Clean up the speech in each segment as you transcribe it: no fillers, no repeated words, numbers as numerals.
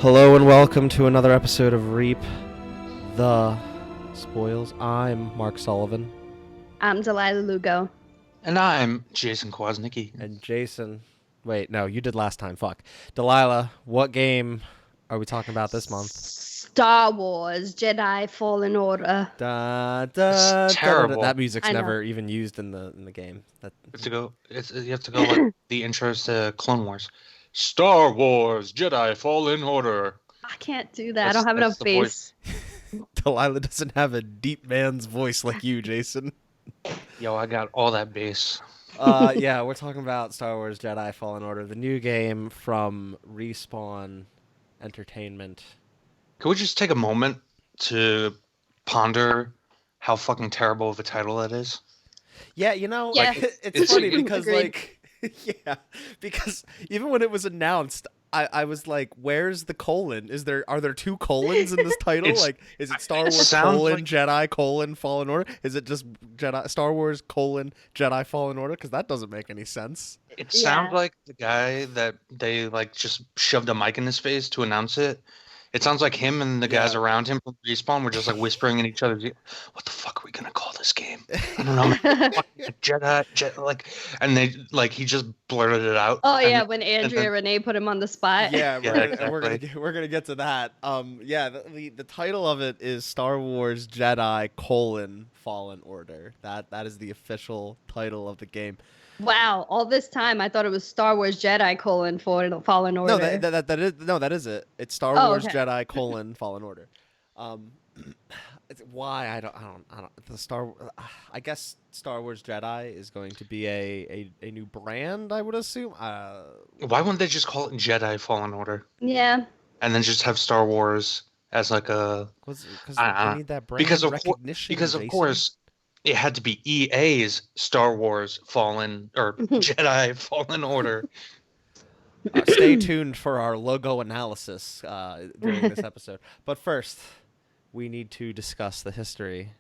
Hello and welcome to another episode of Reap the Spoils. I'm Mark Sullivan. I'm Delaila Lugo. And I'm Jason Kwasnicki. And Jason. Wait, no, you did last time. Fuck. Delilah, what game are we talking about this month? Star Wars Jedi Fallen Order. Da, da, terrible. That music's I know. never even used in the game. You have to go like the intros to Clone Wars. Star Wars Jedi Fallen Order. I can't do that. I don't have enough the bass. Delilah doesn't have a deep man's voice like you, Jason. Yo, I got all that bass. Yeah, we're talking about Star Wars Jedi Fallen Order, the new game from Respawn Entertainment. Can we just take a moment to ponder how fucking terrible of a title that is? Yeah, Yeah. it's funny Agreed. because yeah, because even when it was announced, I was like, "Where's the colon? Are there two colons in this title? Like, is it Star Wars Jedi Fallen Order? Is it just Star Wars Jedi Fallen Order? Because that doesn't make any sense." It sounds like the guy that they like just shoved a mic in his face to announce it. It sounds like him and the guys around him from Respawn were just like whispering in each other's ear, "What the fuck are we gonna call this game? I don't know, man. Jedi, like." And they like he just blurted it out. Oh yeah, when Andrea Renee put him on the spot. Yeah, exactly. we're gonna get to that. Yeah, the title of it is Star Wars Jedi Fallen Order. That is the official title of the game. Wow, all this time I thought it was Star Wars Jedi Fallen Order. That is it. It's Star Wars okay. Jedi Fallen Order. Why I don't I guess Star Wars Jedi is going to be a new brand, I would assume. Why wouldn't they just call it Jedi Fallen Order? Yeah. And then just have Star Wars as like a because they need that brand recognition. Because of Jason. course it had to be EA's Star Wars Fallen or Jedi Fallen Order. Stay tuned for our logo analysis during this episode. But first, we need to discuss the history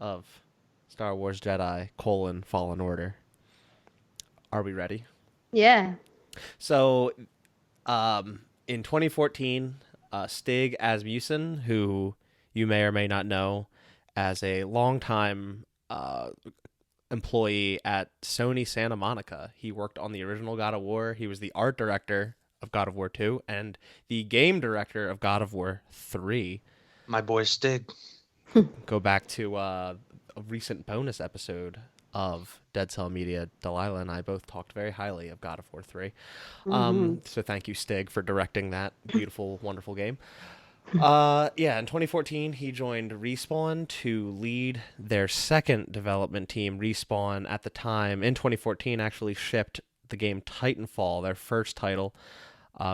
of Star Wars Jedi Fallen Order. Are we ready? Yeah. So, in 2014, Stig Asmussen, who you may or may not know as a longtime employee at Sony Santa Monica. He worked on the original God of War. He was the art director of God of War 2 and the game director of God of War 3. My boy Stig. Go back to a recent bonus episode of Dead Cell Media. Delilah and I both talked very highly of God of War 3. So thank you, Stig, for directing that beautiful, wonderful game. In 2014, he joined Respawn to lead their second development team. Respawn, at the time, in 2014, actually shipped the game Titanfall, their first title,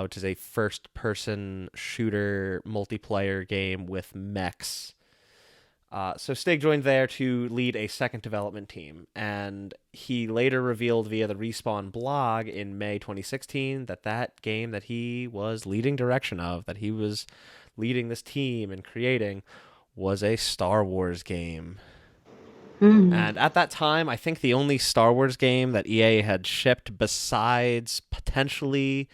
which is a first-person shooter multiplayer game with mechs. So Stig joined there to lead a second development team, and he later revealed via the Respawn blog in May 2016 that game that he was leading direction of, that he was leading this team and creating, was a Star Wars game. And at that time, I think the only Star Wars game that EA had shipped besides potentially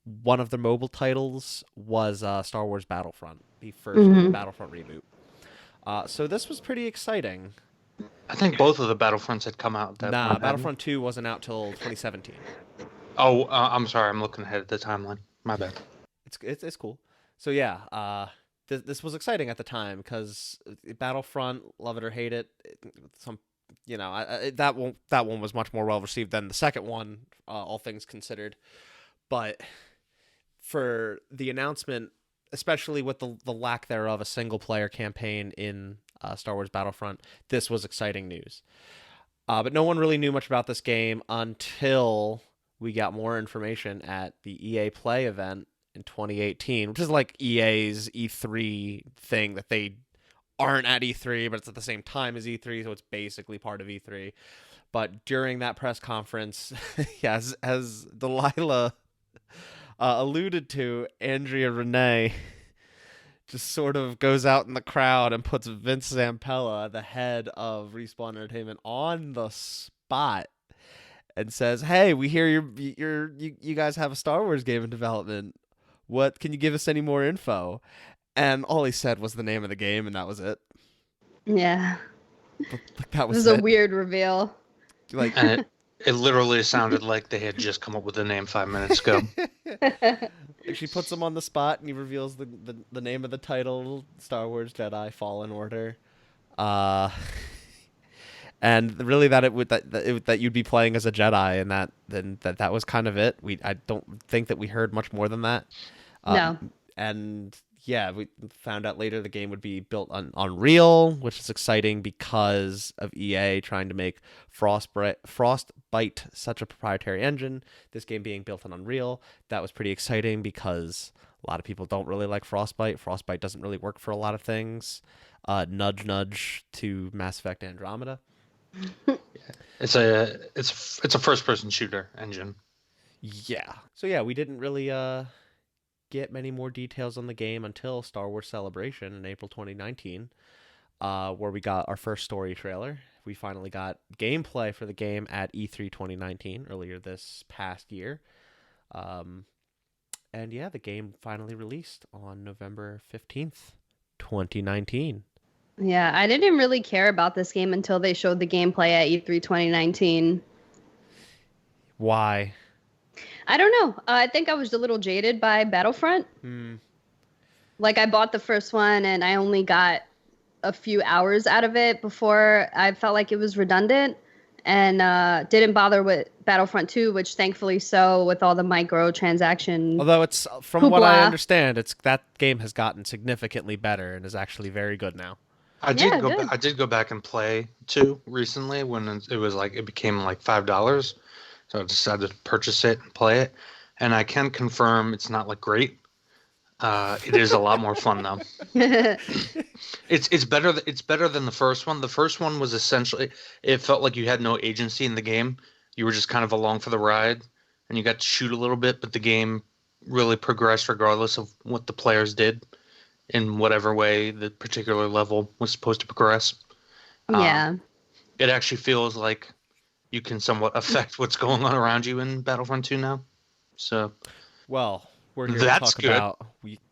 one of the mobile titles was Star Wars Battlefront, the first Battlefront reboot. So this was pretty exciting. I think both of the Battlefronts had come out at that point. Battlefront 2 wasn't out till 2017. Oh, I'm sorry. I'm looking ahead at the timeline. My bad. It's cool. So yeah, this was exciting at the time because Battlefront, love it or hate it, that one was much more well received than the second one, all things considered. But for the announcement, especially with the lack thereof a single player campaign in Star Wars Battlefront, this was exciting news. But no one really knew much about this game until we got more information at the EA Play event in 2018, which is like EA's E3 thing, that they aren't at E3, but it's at the same time as E3, so it's basically part of E3. But during that press conference, as Delilah alluded to, Andrea Renee just sort of goes out in the crowd and puts Vince Zampella, the head of Respawn Entertainment, on the spot and says, "Hey, we hear you guys have a Star Wars game in development. What can you give us any more info? And all he said was the name of the game, and that was it. Yeah. Like, that It was was a it. weird reveal. Like, And it literally sounded like they had just come up with the name 5 minutes ago. she puts him on the spot, and he reveals the name of the title, Star Wars Jedi Fallen Order. And really that you'd be playing as a Jedi, and that was kind of it. I don't think that we heard much more than that. No. And yeah, we found out later the game would be built on Unreal, which is exciting because of EA trying to make Frostbite such a proprietary engine. This game being built on Unreal, that was pretty exciting because a lot of people don't really like Frostbite. Frostbite doesn't really work for a lot of things. Nudge, nudge to Mass Effect Andromeda. It's a first-person shooter engine. Yeah. So yeah, we didn't really get many more details on the game until Star Wars Celebration in April 2019, where we got our first story trailer. We finally got gameplay for the game at E3 2019 earlier this past year. And yeah, the game finally released on November 15th, 2019. Yeah, I didn't really care about this game until they showed the gameplay at E3 2019. Why? I don't know. I think I was a little jaded by Battlefront. Like, I bought the first one and I only got a few hours out of it before I felt like it was redundant, and didn't bother with Battlefront 2, which thankfully so, with all the microtransaction. Although it's, from what I understand, that game has gotten significantly better and is actually very good now. I did go back and play 2 recently when it became like $5. So I decided to purchase it and play it, and I can confirm it's not like great. It is a lot more fun though. It's better. It's better than the first one. The first one was essentially, it felt like you had no agency in the game. You were just kind of along for the ride, and you got to shoot a little bit, but the game really progressed regardless of what the players did in whatever way the particular level was supposed to progress. Yeah. It actually feels like you can somewhat affect what's going on around you in Battlefront 2 now. So, well, we're here that's to talk about.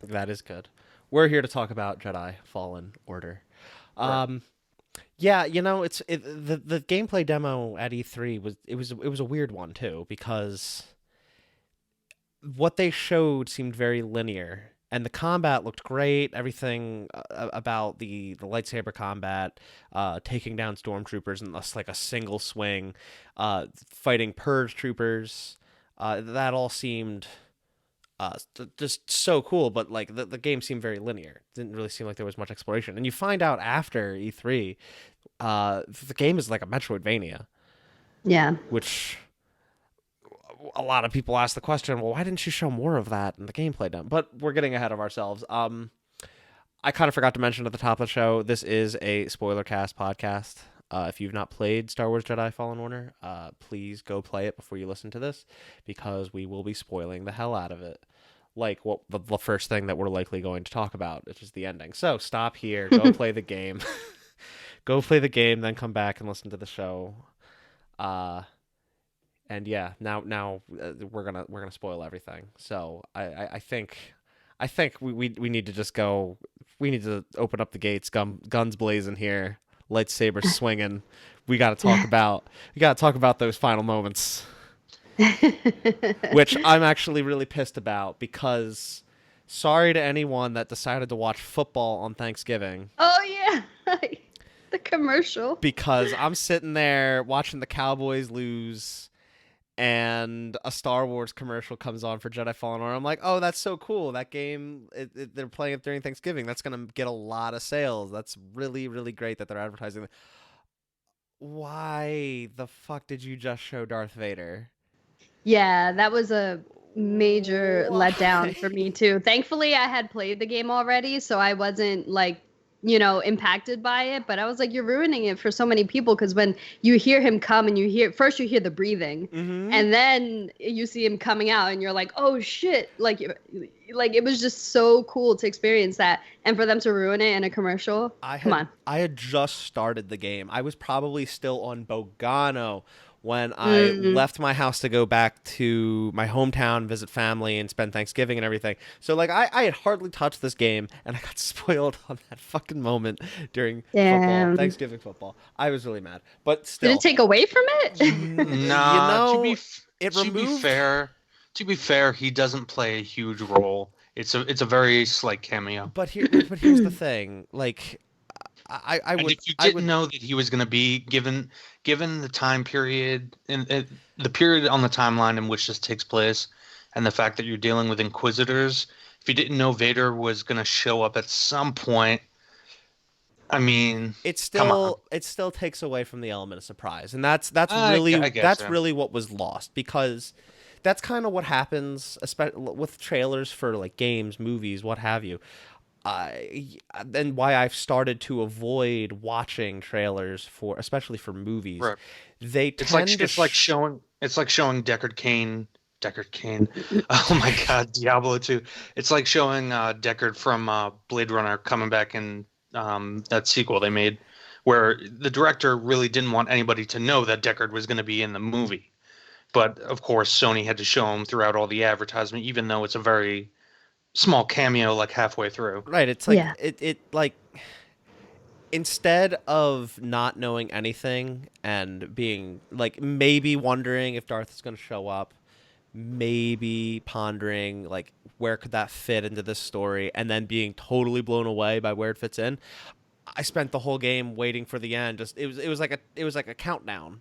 That is good. We're here to talk about Jedi Fallen Order. Right. Yeah, the gameplay demo at E3 was a weird one too, because what they showed seemed very linear. And the combat looked great. Everything about the lightsaber combat, taking down stormtroopers in like a single swing, fighting purge troopers, that all seemed just so cool. But like the game seemed very linear. It didn't really seem like there was much exploration. And you find out after E3, the game is like a Metroidvania. Yeah. Which a lot of people ask the question, well, why didn't you show more of that in the gameplay demo? But we're getting ahead of ourselves. I kind of forgot to mention at the top of the show, this is a Spoilercast podcast. If you've not played Star Wars Jedi Fallen Order, please go play it before you listen to this, because we will be spoiling the hell out of it. Like what the first thing that we're likely going to talk about, which is the ending. So stop here, go play the game. Go play the game, then come back and listen to the show. And yeah, now we're gonna spoil everything. So I think we need to just go. We need to open up the gates, guns blazing here, lightsabers swinging. We got to talk about those final moments, which I'm actually really pissed about, because sorry to anyone that decided to watch football on Thanksgiving. Oh yeah, the commercial. Because I'm sitting there watching the Cowboys lose, and a Star Wars commercial comes on for Jedi Fallen Order. I'm like, oh, that's so cool. That game, they're playing it during Thanksgiving. That's going to get a lot of sales. That's really, really great that they're advertising. Why the fuck did you just show Darth Vader? Yeah, that was a major letdown for me too. Thankfully, I had played the game already, so I wasn't like, impacted by it, but I was like, you're ruining it for so many people, because when you hear him come and you hear the breathing, and then you see him coming out and you're like, oh shit, like it was just so cool to experience that, and for them to ruin it in a commercial. Come on. I had just started the game. I was probably still on Bogano when I left my house to go back to my hometown, visit family, and spend Thanksgiving and everything. So, like, I had hardly touched this game, and I got spoiled on that fucking moment during football, Thanksgiving football. I was really mad. But still. Did it take away from it? Nah, it to removed... be fair, he doesn't play a huge role. It's a very slight cameo. But here's the thing, like... And if you didn't know that he was going to be given the time period and the period on the timeline in which this takes place, and the fact that you're dealing with Inquisitors, if you didn't know Vader was going to show up at some point, I mean, it still takes away from the element of surprise, and that's really what was lost, because that's kind of what happens, especially with trailers for like games, movies, what have you. And why I've started to avoid watching trailers especially for movies. Right. It's like showing Deckard Cain. Oh my God, Diablo 2. It's like showing Deckard from Blade Runner coming back in that sequel they made, where the director really didn't want anybody to know that Deckard was going to be in the movie. But of course, Sony had to show him throughout all the advertisement, even though it's a very small cameo like halfway through. Right, it's like it like, instead of not knowing anything and being like maybe wondering if Darth is going to show up, maybe pondering like where could that fit into this story, and then being totally blown away by where it fits in, I spent the whole game waiting for the end. Just it was like a countdown.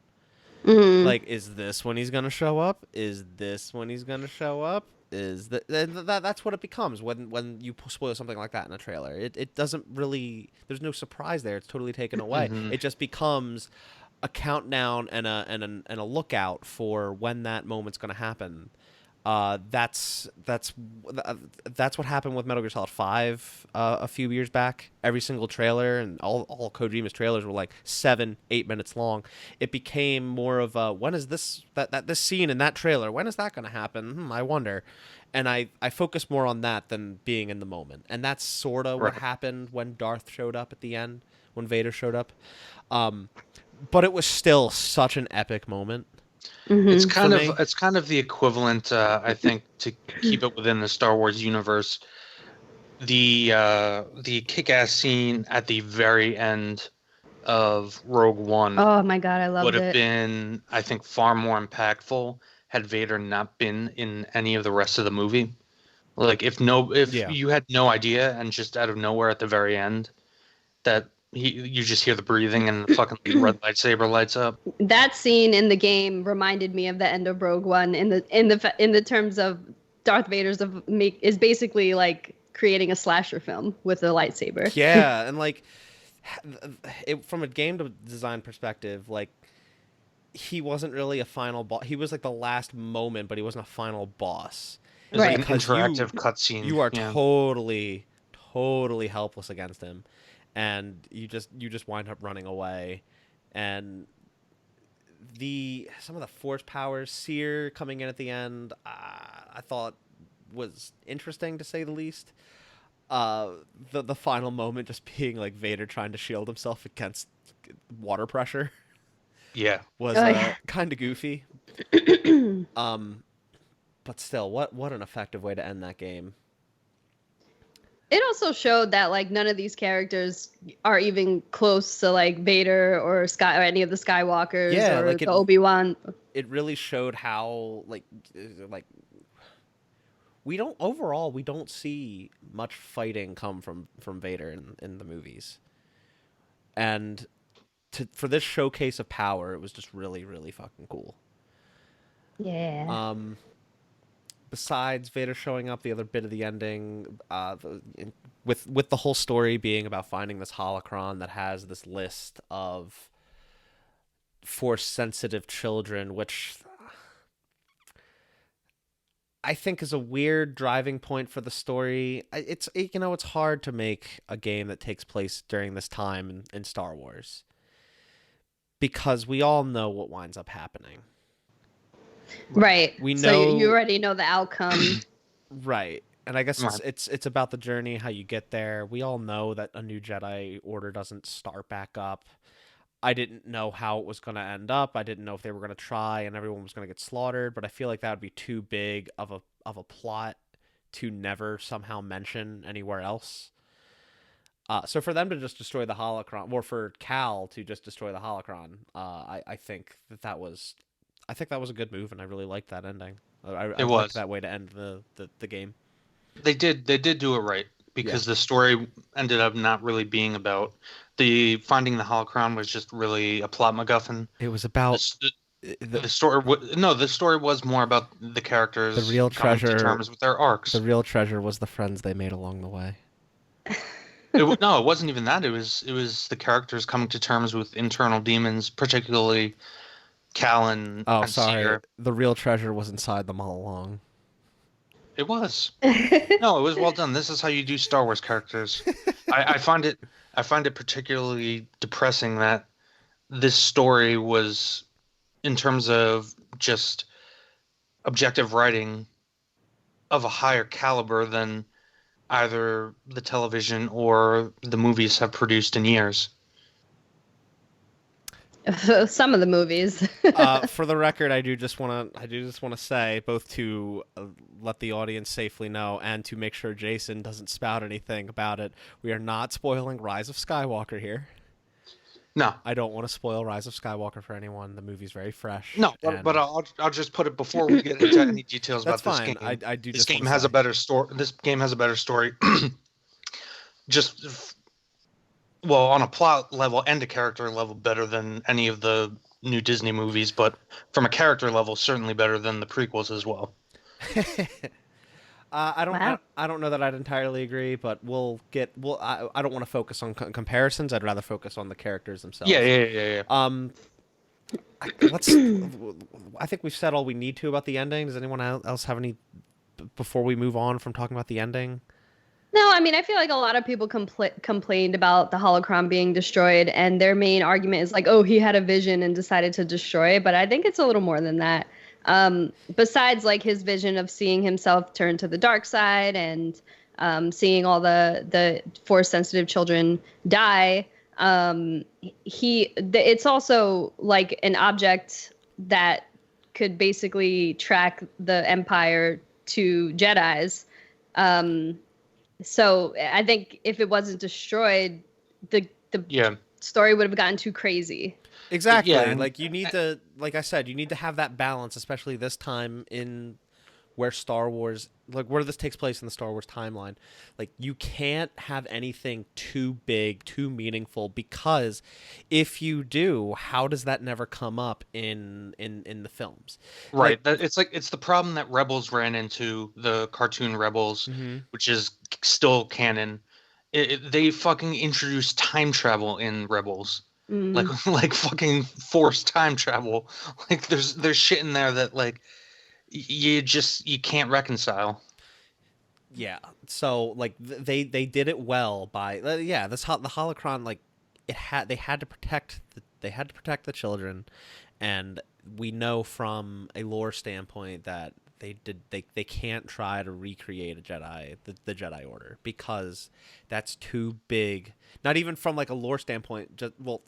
Like, is this when he's going to show up? Is this when he's going to show up? That's what it becomes when you spoil something like that in a trailer. It doesn't really, there's no surprise there. It's totally taken away. It just becomes a countdown and a lookout for when that moment's going to happen. That's what happened with Metal Gear Solid 5 a few years back. Every single trailer and all Kojima's trailers were like 7-8 minutes long. It became more of a, when is this scene in that trailer, when is that going to happen? I wonder. And I focus more on that than being in the moment. And that's sort of what happened when Darth showed up at the end, when Vader showed up. But it was still such an epic moment. It's kind of the equivalent, I think, to keep it within the Star Wars universe. The kick-ass scene at the very end of Rogue One. Oh my God, I loved it. Would have been, I think, far more impactful had Vader not been in any of the rest of the movie. Like, if you had no idea, and just out of nowhere at the very end, that you just hear the breathing and the fucking red lightsaber lights up. That scene in the game reminded me of the end of Rogue One in the terms of Darth Vader's is basically like creating a slasher film with a lightsaber. Yeah, and like from a game design perspective, like he wasn't really a final boss. He was like the last moment, but he wasn't a final boss. It was like an interactive cutscene. You are totally helpless against him. And you just wind up running away, and some of the force powers, Seer coming in at the end, I thought was interesting to say the least. The final moment just being like Vader trying to shield himself against water pressure, was kind of goofy. But still, what an effective way to end that game. It also showed that like none of these characters are even close to like Vader or any of the Skywalkers or the Obi-Wan. It really showed how like we don't see much fighting come from Vader in the movies. And for this showcase of power, it was just really, really fucking cool. Yeah. Besides Vader showing up, the other bit of the ending, with the whole story being about finding this holocron that has this list of Force-sensitive children, which I think is a weird driving point for the story. It's hard to make a game that takes place during this time in Star Wars, because we all know what winds up happening. Right. We know, so you already know the outcome. Right. And I guess it's about the journey, how you get there. We all know that a new Jedi Order doesn't start back up. I didn't know how it was going to end up. I didn't know if they were going to try and everyone was going to get slaughtered, but I feel like that would be too big of a plot to never somehow mention anywhere else. So for them to just destroy the holocron, or for Cal to just destroy the holocron, I think that was a good move, and I really liked that ending. I liked that way to end the game. They did do it right, because the story ended up not really being about the finding the holocron. Was just really a plot MacGuffin. It was about the story. No, the story was more about the characters. The real treasure. Coming to terms with their arcs. The real treasure was the friends they made along the way. No, it wasn't even that. It was the characters coming to terms with internal demons, particularly Cal and sorry. Seeger. The real treasure was inside them all along. It was. No, it was well done. This is how you do Star Wars characters. I find it particularly depressing that this story was, in terms of just objective writing, of a higher caliber than either the television or the movies have produced in years. Some of the movies. For the record, I do just want to say, both to let the audience safely know and to make sure Jason doesn't spout anything about it, we are not spoiling Rise of Skywalker here. No, I don't want to spoil Rise of Skywalker for anyone. The movie's very fresh. No, but I'll just put it before we get into any details about this game. I do. This game has a better story. This game has a better story. On a plot level and a character level, better than any of the new Disney movies, but from a character level, certainly better than the prequels as well. I don't know that I'd entirely agree, but I don't want to focus on comparisons. I'd rather focus on the characters themselves. Yeah. I think we've said all we need to about the ending. Does anyone else have any before we move on from talking about the ending? No, I mean, I feel like a lot of people complained about the holocron being destroyed, and their main argument is like, oh, he had a vision and decided to destroy it. But I think it's a little more than that. Besides, like, his vision of seeing himself turn to the dark side and seeing all the Force-sensitive children die, it's also like an object that could basically track the Empire to Jedis. So I think if it wasn't destroyed, the story would have gotten too crazy. Exactly. Yeah. Like I said, you need to have that balance, especially this time in where Star Wars, like where this takes place in the Star Wars timeline. Like, you can't have anything too big, too meaningful, because if you do, how does that never come up in the films? Right. It's the problem that Rebels ran into, the cartoon Rebels, which is still canon. They fucking introduced time travel in Rebels. Like fucking forced time travel. Like there's shit in there that like you can't reconcile. Yeah. So like they did it well by the holocron, like they had to protect the children, and we know from a lore standpoint that they can't try to recreate a Jedi, the Jedi Order, because that's too big. Not even from like a lore standpoint,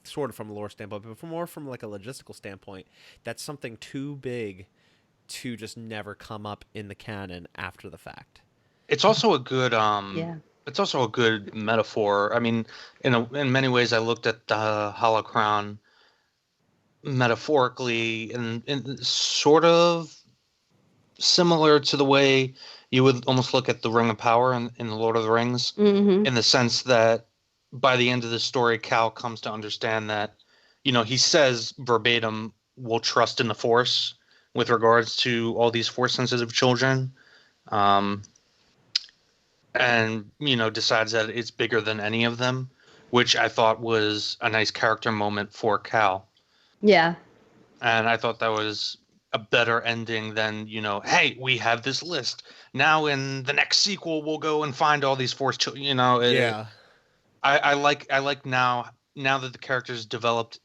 sort of from a lore standpoint, but from like a logistical standpoint, that's something too big to just never come up in the canon after the fact. It's also a good It's also a good metaphor. I mean, in many ways, I looked at the holocron metaphorically and sort of similar to the way you would almost look at the Ring of Power in the Lord of the Rings, in the sense that by the end of the story, Cal comes to understand that, he says verbatim, "We'll trust in the Force," with regards to all these Force-sensitive children, and decides that it's bigger than any of them, which I thought was a nice character moment for Cal. Yeah. And I thought that was a better ending than, hey, we have this list. Now in the next sequel, we'll go and find all these Force children, Yeah. I like now that the characters developed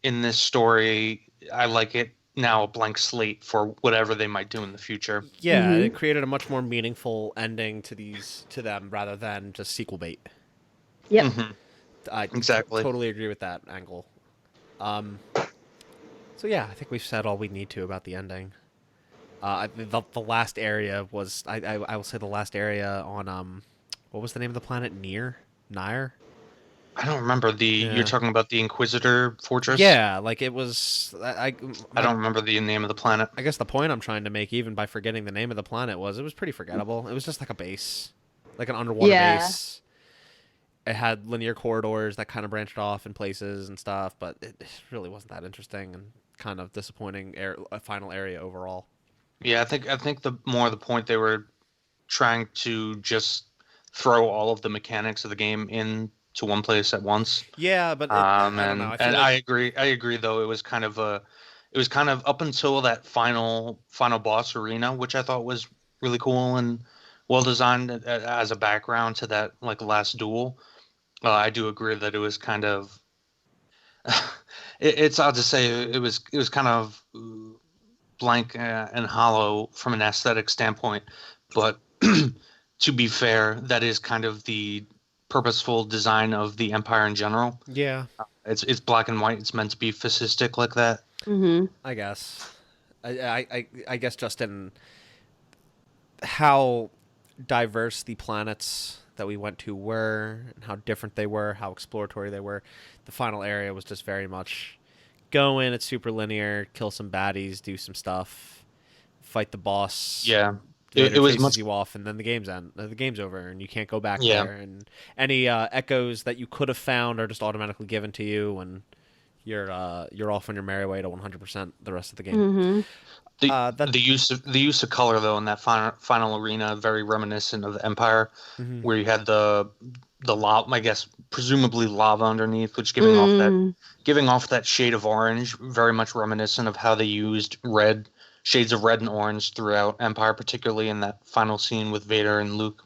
in this story, I like it now a blank slate for whatever they might do in the future. Yeah, it created a much more meaningful ending to them rather than just sequel bait. Yep. I exactly totally agree with that angle. So yeah, I think we've said all we need to about the ending. The last area was I will say the last area on what was the name of the planet? Nire? I don't remember you're Yeah. talking about the Inquisitor Fortress? Yeah, like it was. I don't remember the name of the planet. I guess the point I'm trying to make, even by forgetting the name of the planet, was it was pretty forgettable. It was just like a base, like an underwater Yeah. base. It had linear corridors that kind of branched off in places and stuff, but it really wasn't that interesting and kind of disappointing. A final area overall. Yeah, I think the point they were trying to just throw all of the mechanics of the game into one place at once. Yeah, but I don't know. I feel And like I agree though. It was kind of up until that final boss arena, which I thought was really cool and well designed as a background to that like last duel. I do agree that it was kind of it's odd to say it was kind of blank and hollow from an aesthetic standpoint, but to be fair, that is kind of the purposeful design of the Empire in general. yeah, It's black and white. It's meant to be fascistic like that. I guess. I guess just in how diverse the planets that we went to were and how different they were, how exploratory they were. The final area was just very much go in, it's super linear, kill some baddies, do some stuff, fight the boss. Yeah, Vader it was chases much. you off, and then the game's over, and you can't go back Yeah. there. And any echoes that you could have found are just automatically given to you, and you're off on your merry way to 100% the rest of the game. The use of color though in that final arena very reminiscent of the Empire, where you had the lava, I guess presumably lava underneath, which giving off that shade of orange, very much reminiscent of how they used shades of red and orange throughout Empire, particularly in that final scene with Vader and Luke.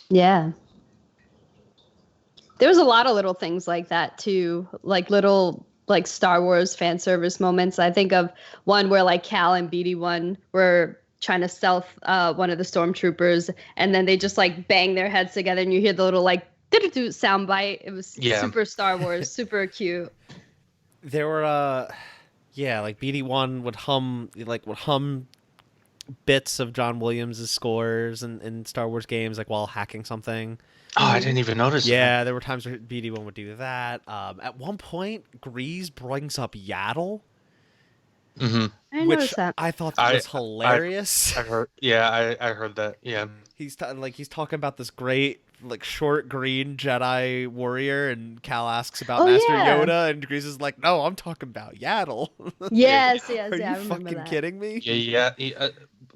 Yeah. There was a lot of little things like that too, like little like Star Wars fan service moments. I think of one where like Cal and BD1 were trying to stealth one of the stormtroopers, and then they just like bang their heads together, and you hear the little like doo-doo-doo sound bite. It was super Star Wars, super cute. There were like BD1 would hum bits of John Williams' scores in Star Wars games, like while hacking something. Oh, I didn't even notice. Yeah, there were times where BD1 would do that. At one point, Grease brings up Yaddle, I which noticed that. I thought that was hilarious. I heard. Yeah, I heard that. Yeah. He's talking about this great like short green Jedi warrior, and Cal asks about Master Yoda, and Grease is like, "No, I'm talking about Yaddle." Yes, Are I you remember fucking that. kidding me? Yeah.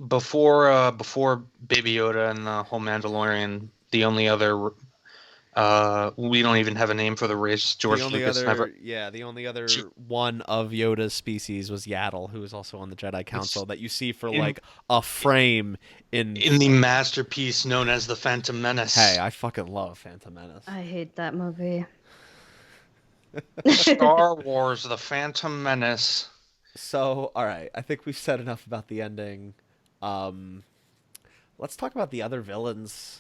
Before Baby Yoda and the whole Mandalorian, the only other we don't even have a name for the race. George Lucas never. The only other one of Yoda's species was Yaddle, who was also on the Jedi Council that you see for like a frame in the masterpiece known as the Phantom Menace. Hey, I fucking love Phantom Menace. I hate that movie. Star Wars: The Phantom Menace. So, all right, I think we've said enough about the ending. Let's talk about the other villains,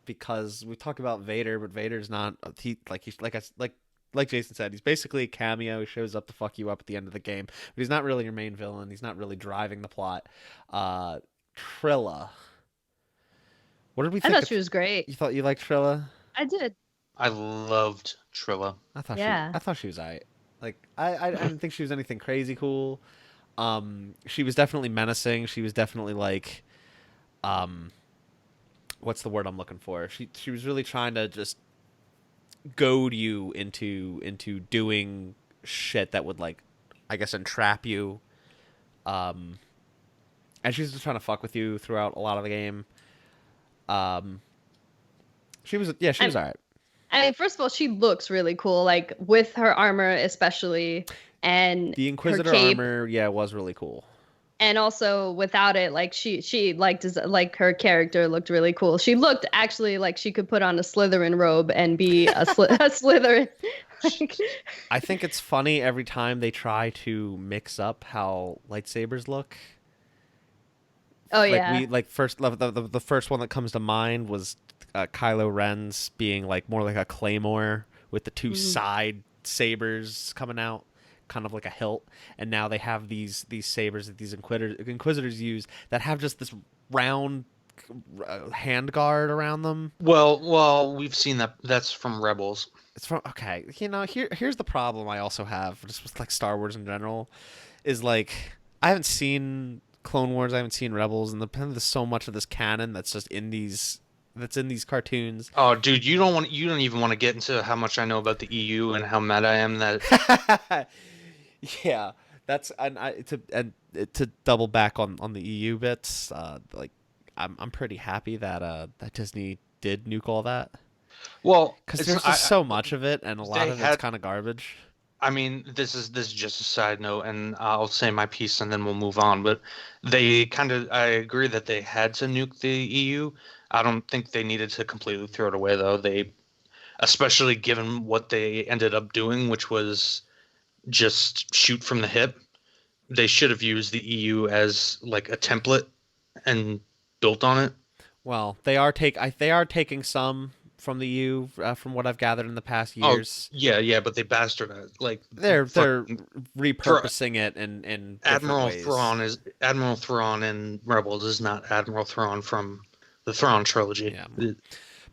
because we talk about Vader, but Vader's not like Jason said, he's basically a cameo. He shows up to fuck you up at the end of the game, but he's not really your main villain. He's not really driving the plot. Trilla. What did we think? I thought she was great. You thought you liked Trilla? I did. I loved Trilla. I thought she was alright. Like I didn't think she was anything crazy cool. She was definitely menacing. She was definitely like, what's the word I'm looking for? She was really trying to just goad you into doing shit that would, like, I guess, entrap you. And she was just trying to fuck with you throughout a lot of the game. She was alright. I mean, first of all, she looks really cool, like with her armor especially, and The Inquisitor her cape, armor, was really cool. and also without it, like she like her character looked really cool. She looked actually like she could put on a Slytherin robe and be a Slytherin. I think it's funny every time they try to mix up how lightsabers look. Oh yeah. The first one that comes to mind was Kylo Ren's being like more like a claymore with the two side sabers coming out, kind of like a hilt, and now they have these sabers that these inquisitors use that have just this round hand guard around them. Well, we've seen that. That's from Rebels. It's from okay. Here's the problem I also have just with like Star Wars in general is like I haven't seen Clone Wars, I haven't seen Rebels, and there's so much of this canon that's just in these cartoons. Oh, dude, you don't even want to get into how much I know about the EU and how mad I am that. Yeah, that's to double back on the EU bits. Like I'm pretty happy that Disney did nuke all that. Well, because there's just so much of it, and a lot of it's kind of garbage. I mean, this is just a side note, and I'll say my piece, and then we'll move on. But I agree that they had to nuke the EU. I don't think they needed to completely throw it away, though. Especially given what they ended up doing, which was just shoot from the hip. They should have used the EU as like a template and built on it. Well, they are taking some from the EU, from what I've gathered in the past years. Oh, yeah, but they bastardized. Like they're repurposing it in Admiral ways. Admiral Thrawn in Rebels is not Admiral Thrawn from the Thrawn trilogy. Yeah.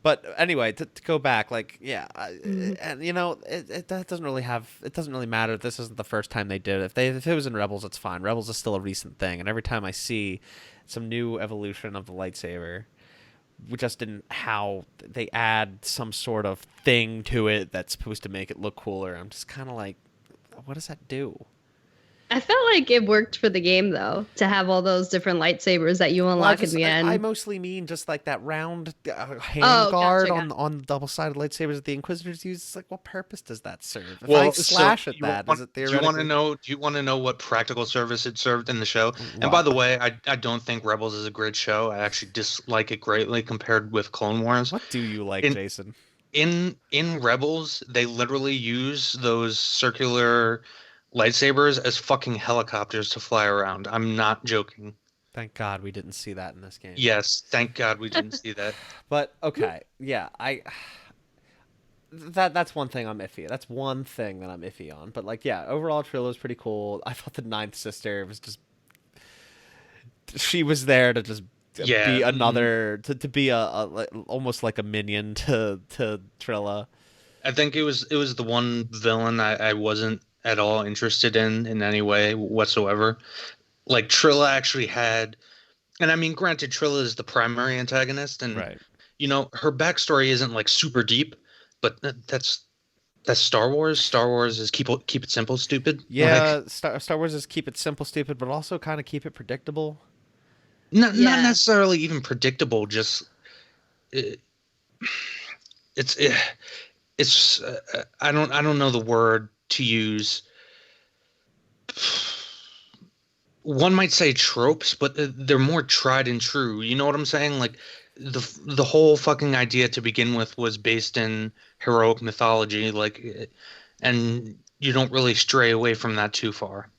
But anyway, to go back, like, yeah, and it doesn't really matter. This isn't the first time they did it. If it was in Rebels, it's fine. Rebels is still a recent thing, and every time I see some new evolution of the lightsaber, how they add some sort of thing to it that's supposed to make it look cooler, I'm just kind of like, what does that do? I felt like it worked for the game, though, to have all those different lightsabers that you unlock in the end. I mostly mean just like that round hand guard on the double-sided lightsabers that the Inquisitors use. It's like, what purpose does that serve? If I slash at that, is it theoretically... Do you want to know what practical service it served in the show? What? And by the way, I don't think Rebels is a great show. I actually dislike it greatly compared with Clone Wars. What do you like, Jason? In Rebels, they literally use those circular lightsabers as fucking helicopters to fly around. I'm not joking. Thank God we didn't see that in this game. Yes, thank God we didn't see that. But okay, yeah, that's one thing I'm iffy. That's one thing that I'm iffy on. But like, yeah, overall Trilla is pretty cool. I thought the Ninth Sister was just, she was there to just be another to be a almost like a minion to Trilla. I think it was the one villain I wasn't at all interested in any way whatsoever. Like Trilla actually had, and I mean, granted, Trilla is the primary antagonist, and right. Her backstory isn't like super deep, but that's Star Wars. Star Wars is keep it simple, stupid. Yeah, Star Wars is keep it simple, stupid, but also kind of keep it predictable. Not necessarily even predictable. Just it's I don't know the word to use. One might say tropes, but they're more tried and true. You know what I'm saying? Like the whole fucking idea to begin with was based in heroic mythology, like, and you don't really stray away from that too far.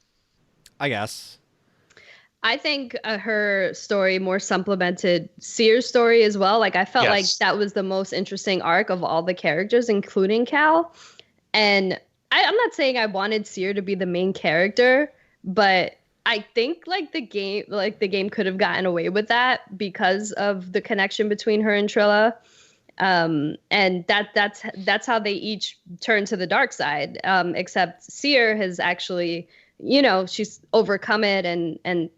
I guess. I think her story more supplemented Cere's story as well. Like I felt like that was the most interesting arc of all the characters, including Cal. And I'm not saying I wanted Cere to be the main character, but I think the game could have gotten away with that because of the connection between her and Trilla. And that's how they each turn to the dark side. Except Cere has actually, she's overcome it and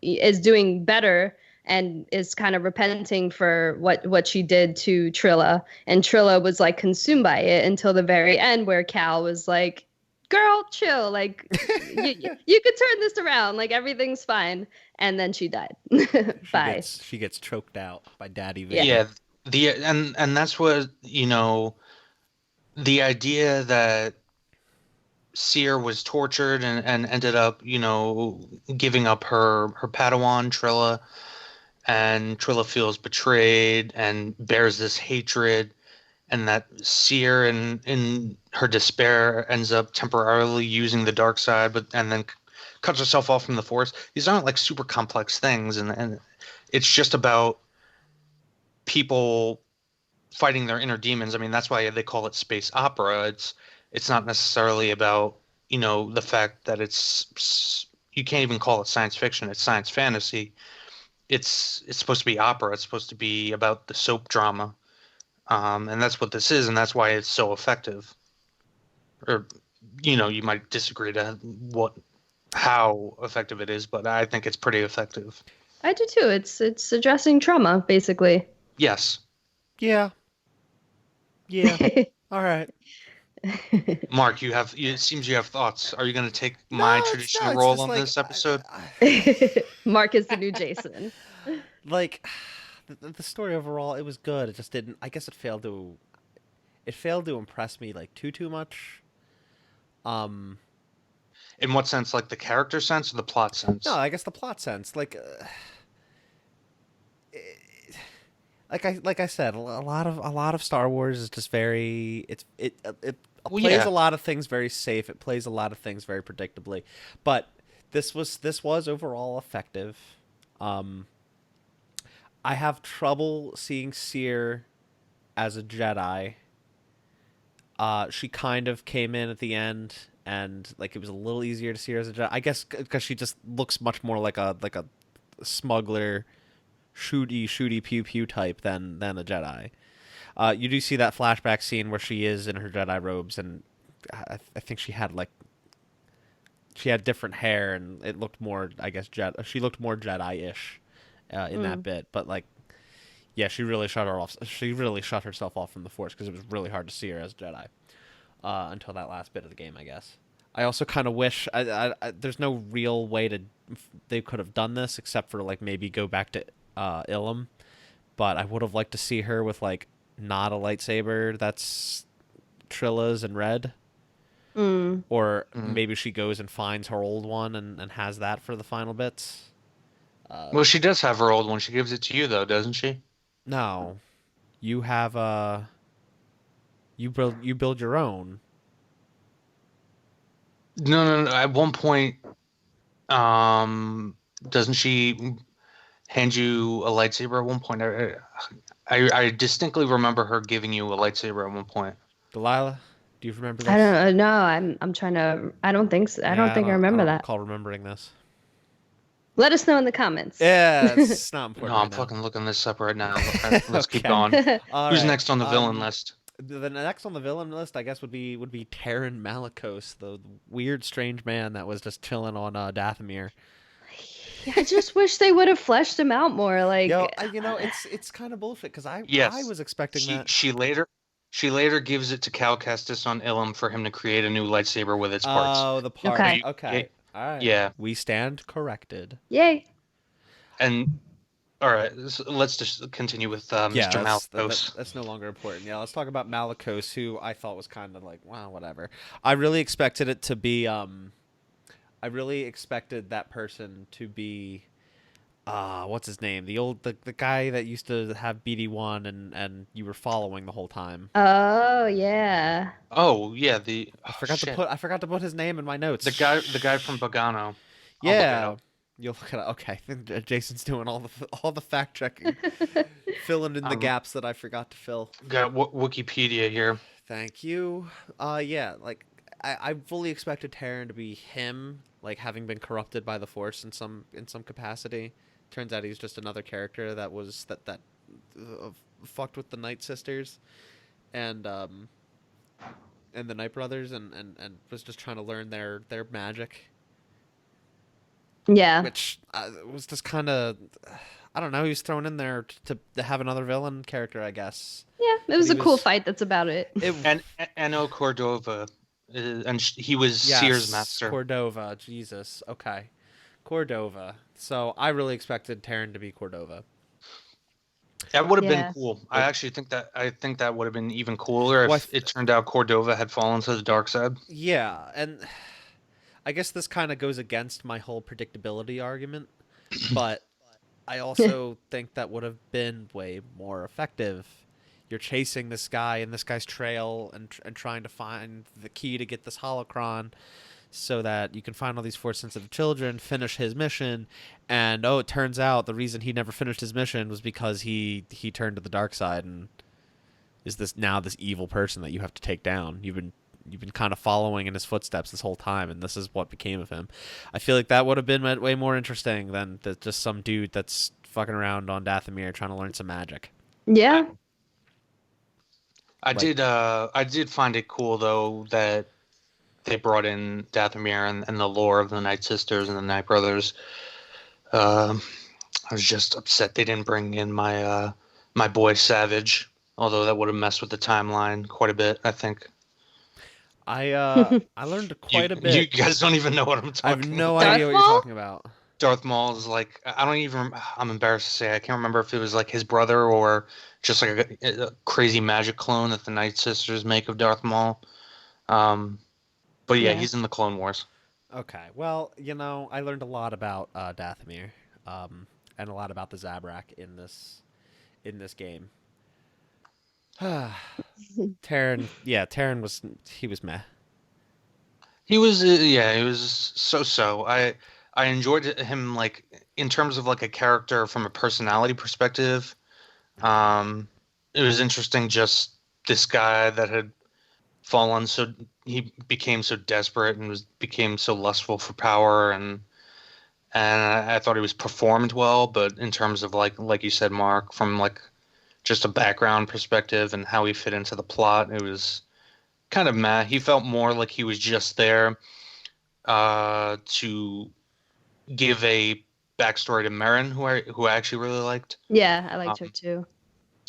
is doing better and is kind of repenting for what she did to Trilla. And Trilla was like consumed by it until the very end, where Cal was like, girl, chill. Like you could turn this around. Like everything's fine. And then she died. Bye. She gets choked out by Daddy Vader. Yeah. And that's what, the idea that Cere was tortured and ended up, giving up her Padawan, Trilla, and Trilla feels betrayed and bears this hatred, and that Cere in her despair ends up temporarily using the dark side, and then cuts herself off from the Force. These aren't like super complex things, and it's just about people fighting their inner demons. I mean, that's why they call it space opera. It's not necessarily about the fact that you can't even call it science fiction, it's science fantasy. It's supposed to be opera, it's supposed to be about the soap drama. And that's what this is, and that's why it's so effective. Or, you might disagree to how effective it is, but I think it's pretty effective. I do too. It's addressing trauma, basically. Yes. Yeah. All right. Mark, it seems you have thoughts. Are you going to take my traditional it's role just on like, this episode? Mark is the new Jason. Like, the story overall, it was good. It just didn't. I guess it failed to impress me like too much. In what sense? Like the character sense or the plot sense? No, I guess the plot sense. Like I said, a lot of Star Wars is just very it plays a lot of things very safe. It plays a lot of things very predictably, but this was overall effective. I have trouble seeing Seer as a Jedi. She kind of came in at the end, and like it was a little easier to see her as a Jedi. I guess because she just looks much more like a smuggler, shooty pew pew type than a Jedi. You do see that flashback scene where she is in her Jedi robes, and I think she had different hair, and it looked more, I guess, she looked more Jedi-ish in that bit. But like, yeah, she really shut herself off from the Force because it was really hard to see her as a Jedi until that last bit of the game, I guess. I also kind of wish there's no real way they could have done this except for like maybe go back to Ilum, but I would have liked to see her with like not a lightsaber that's Trilla's and red. Or maybe she goes and finds her old one and has that for the final bits. Well, she does have her old one. She gives it to you, though, doesn't she? No, you have you build your own. No. At one point, doesn't she hand you a lightsaber at one point? I distinctly remember her giving you a lightsaber at one point. Delaila, do you remember this? I don't know. I'm trying to. I don't think so. I don't think I remember that. Recall remembering this. Let us know in the comments. Yeah, it's not important. No, I'm fucking looking this up right now. Let's keep going. Who's next on the villain list? The next on the villain list, I guess, would be Terran Malicos, the weird, strange man that was just chilling on Dathomir. I just wish they would have fleshed him out more. Like, it's kind of bullshit because I was expecting that. She later gives it to Cal Kestis on Ilum for him to create a new lightsaber with its parts. Oh, the parts. Okay. All right. Yeah. We stand corrected. Yay. And all right, let's just continue with Mr. Malicos. That's no longer important. Yeah, let's talk about Malicos, who I thought was kind of like, wow, whatever. I really expected it to be. I really expected that person to be. What's his name? The guy that used to have BD1 and you were following the whole time. Oh yeah. Oh yeah. I forgot to put his name in my notes. The guy from Bogano. Yeah. You'll look at it. Okay, I think Jason's doing all the fact checking, filling in the gaps that I forgot to fill. Got Wikipedia here. Thank you. Yeah, like I fully expected Terran to be him, like having been corrupted by the Force in some capacity. Turns out he's just another character that was that fucked with the Night Sisters, and the Night Brothers, and was just trying to learn their magic. Yeah. Which was just kind of, I don't know, he was thrown in there to have another villain character, I guess. Yeah, it was a cool fight, that's about it. And Eno Cordova, and he was Seer's master. Cordova, Jesus, okay. Cordova. So I really expected Terran to be Cordova. That would have been cool. I actually think that would have been even cooler if it turned out Cordova had fallen to the dark side. Yeah, and I guess this kind of goes against my whole predictability argument, but I also think that would have been way more effective. You're chasing this guy in this guy's trail and trying to find the key to get this holocron so that you can find all these Force-sensitive children, finish his mission, and it turns out the reason he never finished his mission was because he turned to the dark side and is this evil person that you have to take down. you've been kind of following in his footsteps this whole time, and this is what became of him. I feel like that would have been way more interesting than just some dude that's fucking around on Dathomir trying to learn some magic. Yeah. I did find it cool though that they brought in Dathomir and the lore of the Night Sisters and the Night Brothers. I was just upset they didn't bring in my boy Savage, although that would have messed with the timeline quite a bit, I think. I learned quite a bit. You guys don't even know what I'm talking about. I have no idea what you're talking about. Darth Maul is like, I'm embarrassed to say, I can't remember if it was like his brother or just like a crazy magic clone that the Night Sisters make of Darth Maul. But yeah, he's in the Clone Wars. Okay, well, I learned a lot about Dathomir, and a lot about the Zabrak in this game. Terran was meh. He was so. I enjoyed him like in terms of like a character from a personality perspective. It was interesting, just this guy that had fallen, so he became so desperate and became so lustful for power, and I thought he was performed well, but in terms of like you said, Mark, from like just a background perspective and how he fit into the plot, it was kind of meh. He felt more like he was just there to give a backstory to Merrin, who I actually really liked. Yeah, I liked her too.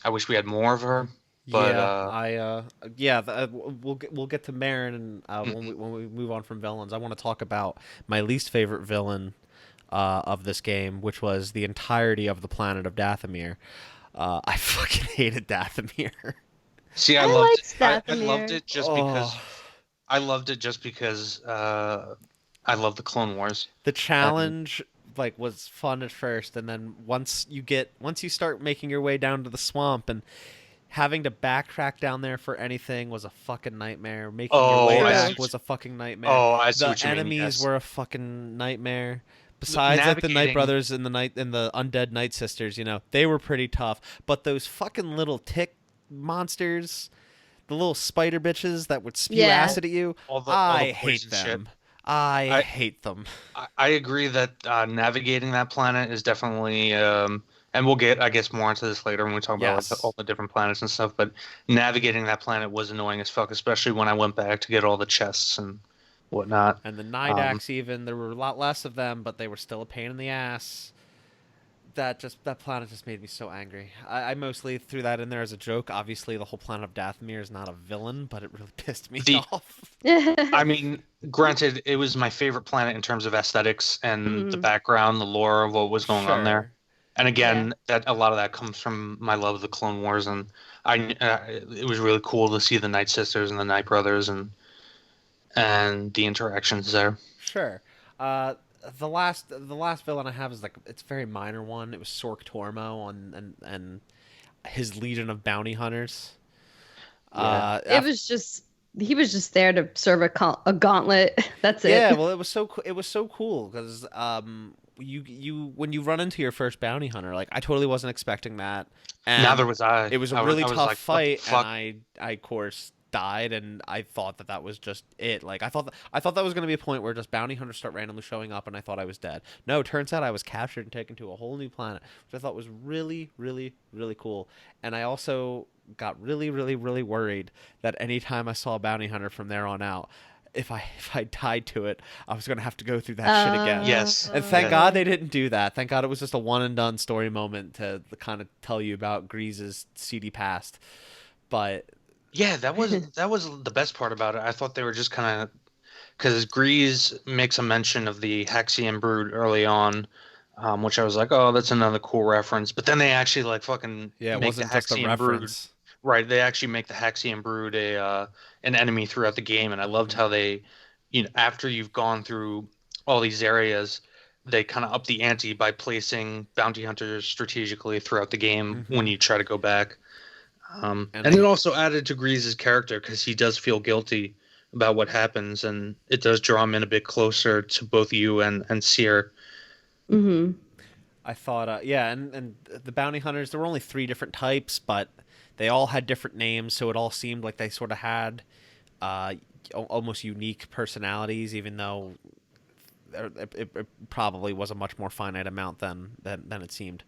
I wish we had more of her. But we'll get to Merrin, and when we move on from villains, I want to talk about my least favorite villain of this game, which was the entirety of the planet of Dathomir. I fucking hated Dathomir. See, I loved it just because I loved it just because I love the Clone Wars. The challenge was fun at first, and then once you start making your way down to the swamp and having to backtrack down there for anything was a fucking nightmare. Making your way back was a fucking nightmare. Oh, I see what you mean. The enemies yes. were a fucking nightmare. Besides the Night Brothers and the undead Night Sisters, they were pretty tough. But those fucking little tick monsters, the little spider bitches that would spew acid at you, I hate them. Shit. I hate them. I agree that navigating that planet is definitely, and we'll get, I guess, more into this later when we talk about all the different planets and stuff, but navigating that planet was annoying as fuck, especially when I went back to get all the chests and whatnot. And the Nidax even, there were a lot less of them, but they were still a pain in the ass. That planet just made me so angry. I mostly threw that in there as a joke. Obviously, the whole planet of Dathomir is not a villain, but it really pissed me off. I mean, granted, it was my favorite planet in terms of aesthetics and the background, the lore of what was going on there. And again, that a lot of that comes from my love of the Clone Wars, and it was really cool to see the Night Sisters and the Night Brothers and the interactions there. Sure. The last villain I have is it's a very minor one. It was Sork Tormo and his legion of bounty hunters. Yeah. He was just there to serve a gauntlet. That's it. Yeah, well, it was so cool because you when you run into your first bounty hunter, I totally wasn't expecting that. And neither was I. It was a really tough fight, and I of course died, and I thought that was just it. I thought that was going to be a point where just bounty hunters start randomly showing up, and I thought I was dead. No, turns out I was captured and taken to a whole new planet, which I thought was really, really, really cool. And I also got really, really, really worried that anytime I saw a bounty hunter from there on out, if I died to it, I was going to have to go through that shit again. Yes. And thank God they didn't do that. Thank God it was just a one and done story moment to kind of tell you about Grease's seedy past. But yeah, that was the best part about it. I thought they were just kind of, because Grease makes a mention of the Haxian brood early on, which I was like, oh, that's another cool reference. But then they actually fucking it make wasn't the just a Haxian reference. brood. Right, they actually make the Haxian brood an enemy throughout the game, and I loved how they, after you've gone through all these areas, they kind of up the ante by placing bounty hunters strategically throughout the game when you try to go back. And it also added to Grease's character because he does feel guilty about what happens, and it does draw him in a bit closer to both you and Seer. Mm-hmm. I thought, and the bounty hunters, there were only 3 different types, but they all had different names, so it all seemed like they sort of had, almost unique personalities, even though it probably was a much more finite amount than it seemed.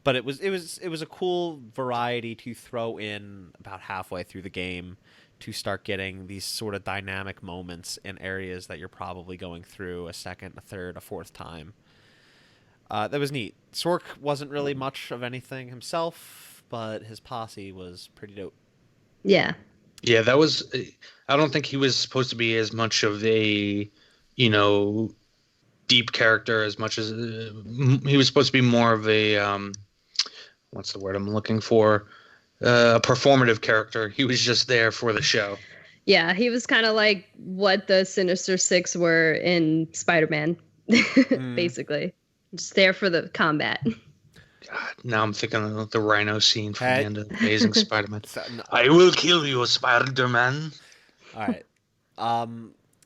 But it was a cool variety to throw in about halfway through the game to start getting these sort of dynamic moments in areas that you're probably going through a second, a third, a fourth time. That was neat. Sork wasn't really much of anything himself, but his posse was pretty dope. Yeah. Yeah, that was. I don't think he was supposed to be as much of a, you know, deep character as much as he was supposed to be more of a what's the word I'm looking for? A performative character. He was just there for the show. Yeah, he was kind of like what the Sinister Six were in Spider-Man, basically. Just there for the combat. God, now I'm thinking of the Rhino scene from the end of Amazing Spider-Man. No. I will kill you, Spider-Man. All right.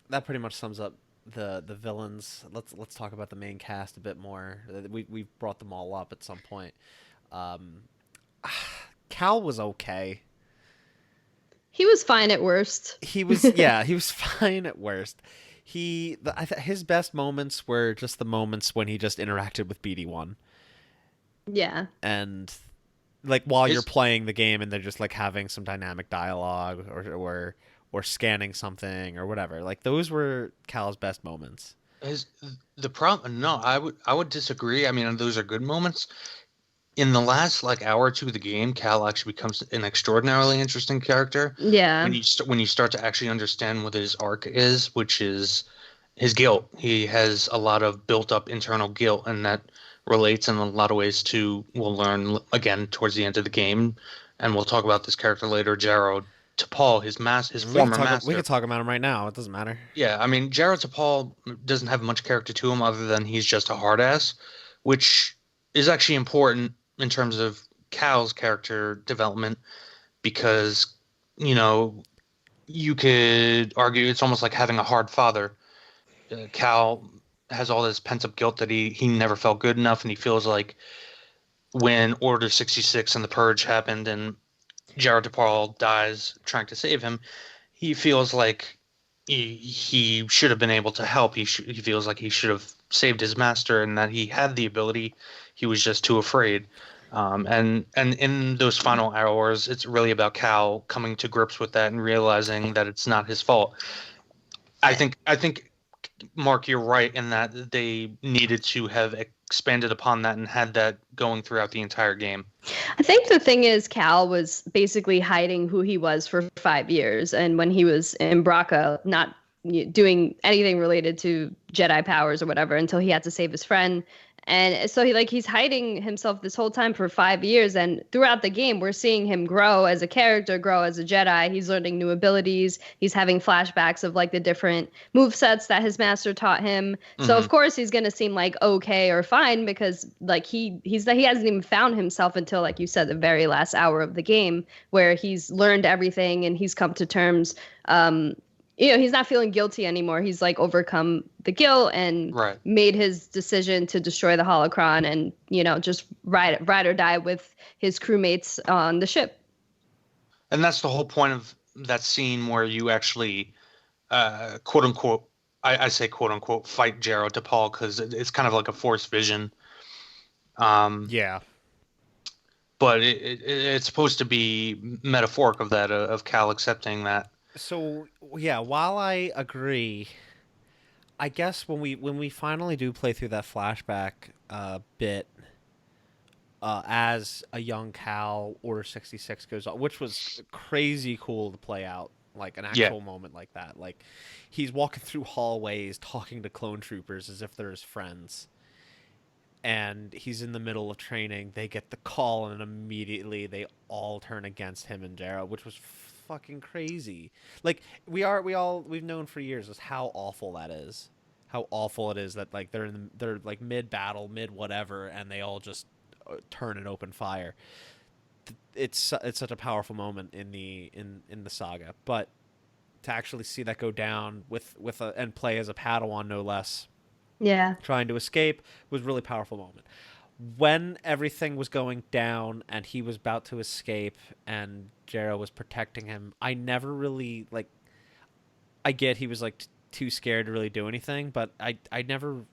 That pretty much sums up the villains. Let's talk about the main cast a bit more. We brought them all up at some point. Cal was okay. He was fine at worst. He was fine at worst. His best moments were just the moments when he just interacted with BD1. Yeah. And like while you're playing the game and they're just like having some dynamic dialogue or scanning something or whatever. Like those were Cal's best moments. The problem? No, I would disagree. I mean, those are good moments. In the last like hour or two of the game, Cal actually becomes an extraordinarily interesting character. Yeah. When you start to actually understand what his arc is, which is his guilt. He has a lot of built up internal guilt, and that relates in a lot of ways to, we'll learn again towards the end of the game, and we'll talk about this character later, Jaro Tapal, his former master. We could talk about him right now. It doesn't matter. Yeah, I mean, Jaro Tapal doesn't have much character to him other than he's just a hard ass, which is actually important in terms of Cal's character development, because, you know, you could argue it's almost like having a hard father. Cal has all this pent-up guilt that he never felt good enough, and he feels like when Order 66 and the Purge happened and Jaro Tapal dies trying to save him, he feels like he should have been able to help. He feels like he should have saved his master, and that he had the ability. He was just too afraid. And in those final hours, it's really about Cal coming to grips with that and realizing that it's not his fault. I think Mark, you're right in that they needed to have expanded upon that and had that going throughout the entire game. I think the thing is, Cal was basically hiding who he was for 5 years, and when he was in Braca, not doing anything related to Jedi powers or whatever until he had to save his friend. And so he's hiding himself this whole time for 5 years, and throughout the game we're seeing him grow as a character, grow as a Jedi. He's learning new abilities. He's having flashbacks of like the different movesets that his master taught him. Mm-hmm. So of course he's going to seem like okay or fine, because like he hasn't even found himself until, like you said, the very last hour of the game, where he's learned everything and he's come to terms. He's not feeling guilty anymore. He's like overcome the guilt and made his decision to destroy the holocron and, just ride or die with his crewmates on the ship. And that's the whole point of that scene where you actually, quote unquote, I say quote unquote, fight Jaro Tapal, because it's kind of like a forced vision. Yeah. But it's supposed to be metaphoric of that, of Cal accepting that. So yeah, while I agree, I guess when we finally do play through that flashback bit as a young Cal, Order 66 goes on, which was crazy cool to play out, like an actual moment like that. Like he's walking through hallways talking to clone troopers as if they're his friends. And he's in the middle of training. They get the call, and immediately they all turn against him and Jaro, which was fucking crazy. Like we've known for years just how awful that is. How awful it is that like they're like mid battle, mid whatever, and they all just turn and open fire. It's such a powerful moment in the saga, but to actually see that go down and play as a Padawan no less. Yeah. Trying to escape was a really powerful moment. When everything was going down and he was about to escape and Jaro was protecting him, I never really I get he was like too scared to really do anything, but I never.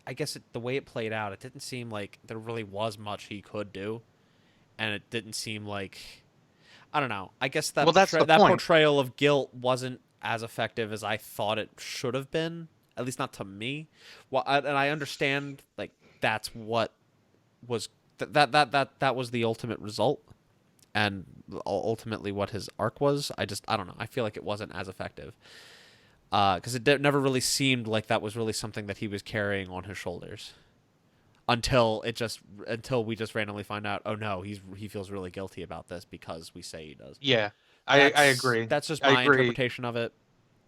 I guess the way it played out, it didn't seem like there really was much he could do, and it didn't seem like. I don't know. I guess Well, that's the that point. portrayal of guilt wasn't as effective as I thought it should have been. At least not to me. Well, and I understand like that's what was that was the ultimate result, and ultimately what his arc was. I don't know. I feel like it wasn't as effective because it never really seemed like that was really something that he was carrying on his shoulders until we just randomly find out, oh no, he feels really guilty about this because we say he does. Yeah, I agree. That's just I my agree. interpretation of it.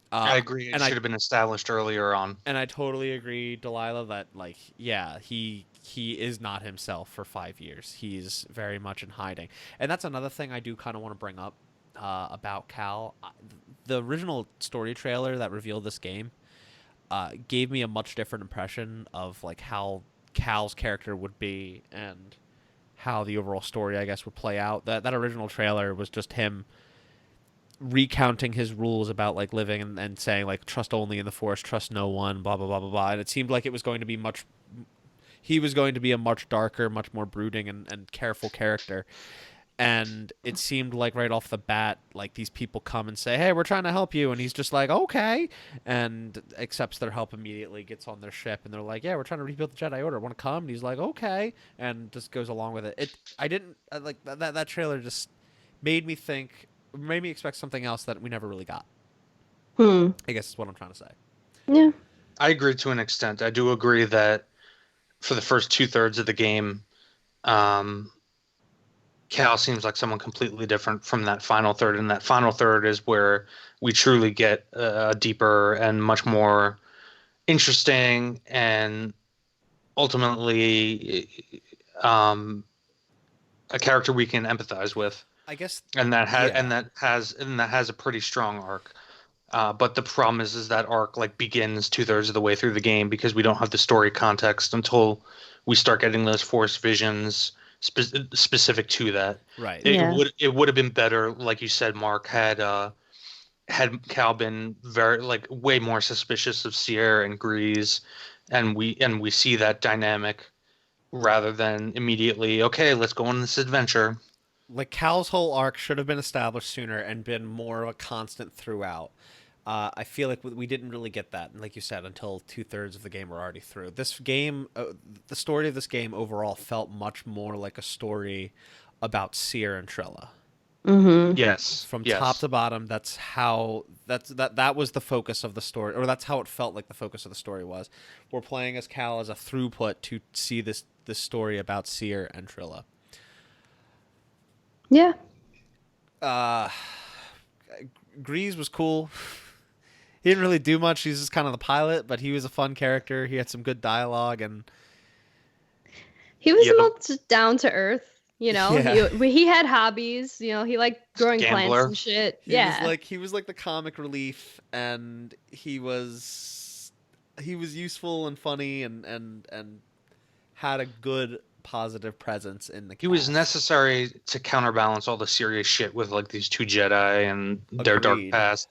I agree. It should have been established earlier on. And I totally agree, Delaila, that like yeah, he is not himself for 5 years. He's very much in hiding, and that's another thing I do kind of want to bring up about Cal. The original story trailer that revealed this game gave me a much different impression of like how Cal's character would be and how the overall story, I guess, would play out. That original trailer was just him recounting his rules about like living and saying like trust only in the Force, trust no one, blah blah blah blah blah. And it seemed like it was going to be he was going to be a much darker, much more brooding and careful character. And it seemed like right off the bat, like these people come and say, "Hey, we're trying to help you," and he's just like, "Okay," and accepts their help immediately, gets on their ship, and they're like, "Yeah, we're trying to rebuild the Jedi Order. Want to come?" And he's like, "Okay," and just goes along with it. I didn't like that trailer. Just made me expect something else that we never really got. I guess is what I'm trying to say. Yeah, I agree to an extent. I do agree that for the first 2/3 of the game, Cal seems like someone completely different from that final third, and that final third is where we truly get a deeper and much more interesting and ultimately a character we can empathize with. I guess, and that yeah. has a pretty strong arc. But the problem is that arc like begins 2/3 of the way through the game because we don't have the story context until we start getting those Force visions specific to that. Right. It would have been better, like you said, Mark, had Cal been very like way more suspicious of Sierra and Grease, and we see that dynamic rather than immediately, okay, let's go on this adventure. Like Cal's whole arc should have been established sooner and been more of a constant throughout. I feel like we didn't really get that, like you said, until 2/3 of the game were already through. This game, the story of this game overall felt much more like a story about Seer and Trilla. Yes, From yes. top to bottom, that was the focus of the story, or that's how it felt like the focus of the story was. We're playing as Cal as a throughput to see this story about Seer and Trilla. Yeah. Grease was cool. He didn't really do much. He's just kind of the pilot, but he was a fun character. He had some good dialogue, and he was most down to earth. You know, Yeah. he had hobbies. You know, he liked growing plants Gambler. and shit. He was like the comic relief, and he was useful and funny, and had a good positive presence in the cast. He was necessary to counterbalance all the serious shit with like these two Jedi and their dark Agreed. past,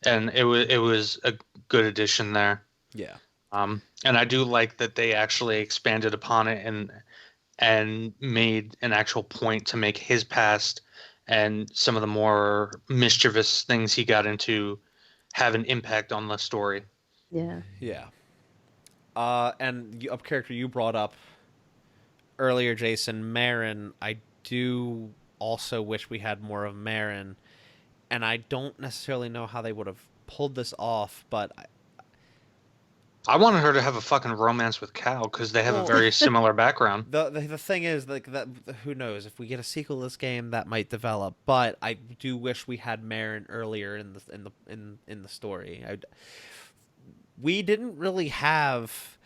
and it was a good addition there. Yeah. And I do like that they actually expanded upon it and made an actual point to make his past and some of the more mischievous things he got into have an impact on the story. Yeah. Yeah. And a character you brought up earlier, Jason, Marin. I do also wish we had more of Marin, and I don't necessarily know how they would have pulled this off, but I wanted her to have a fucking romance with Cal because they have a very similar background. The thing is, like, that who knows, if we get a sequel to this game, that might develop. But I do wish we had Marin earlier in the story. We didn't really have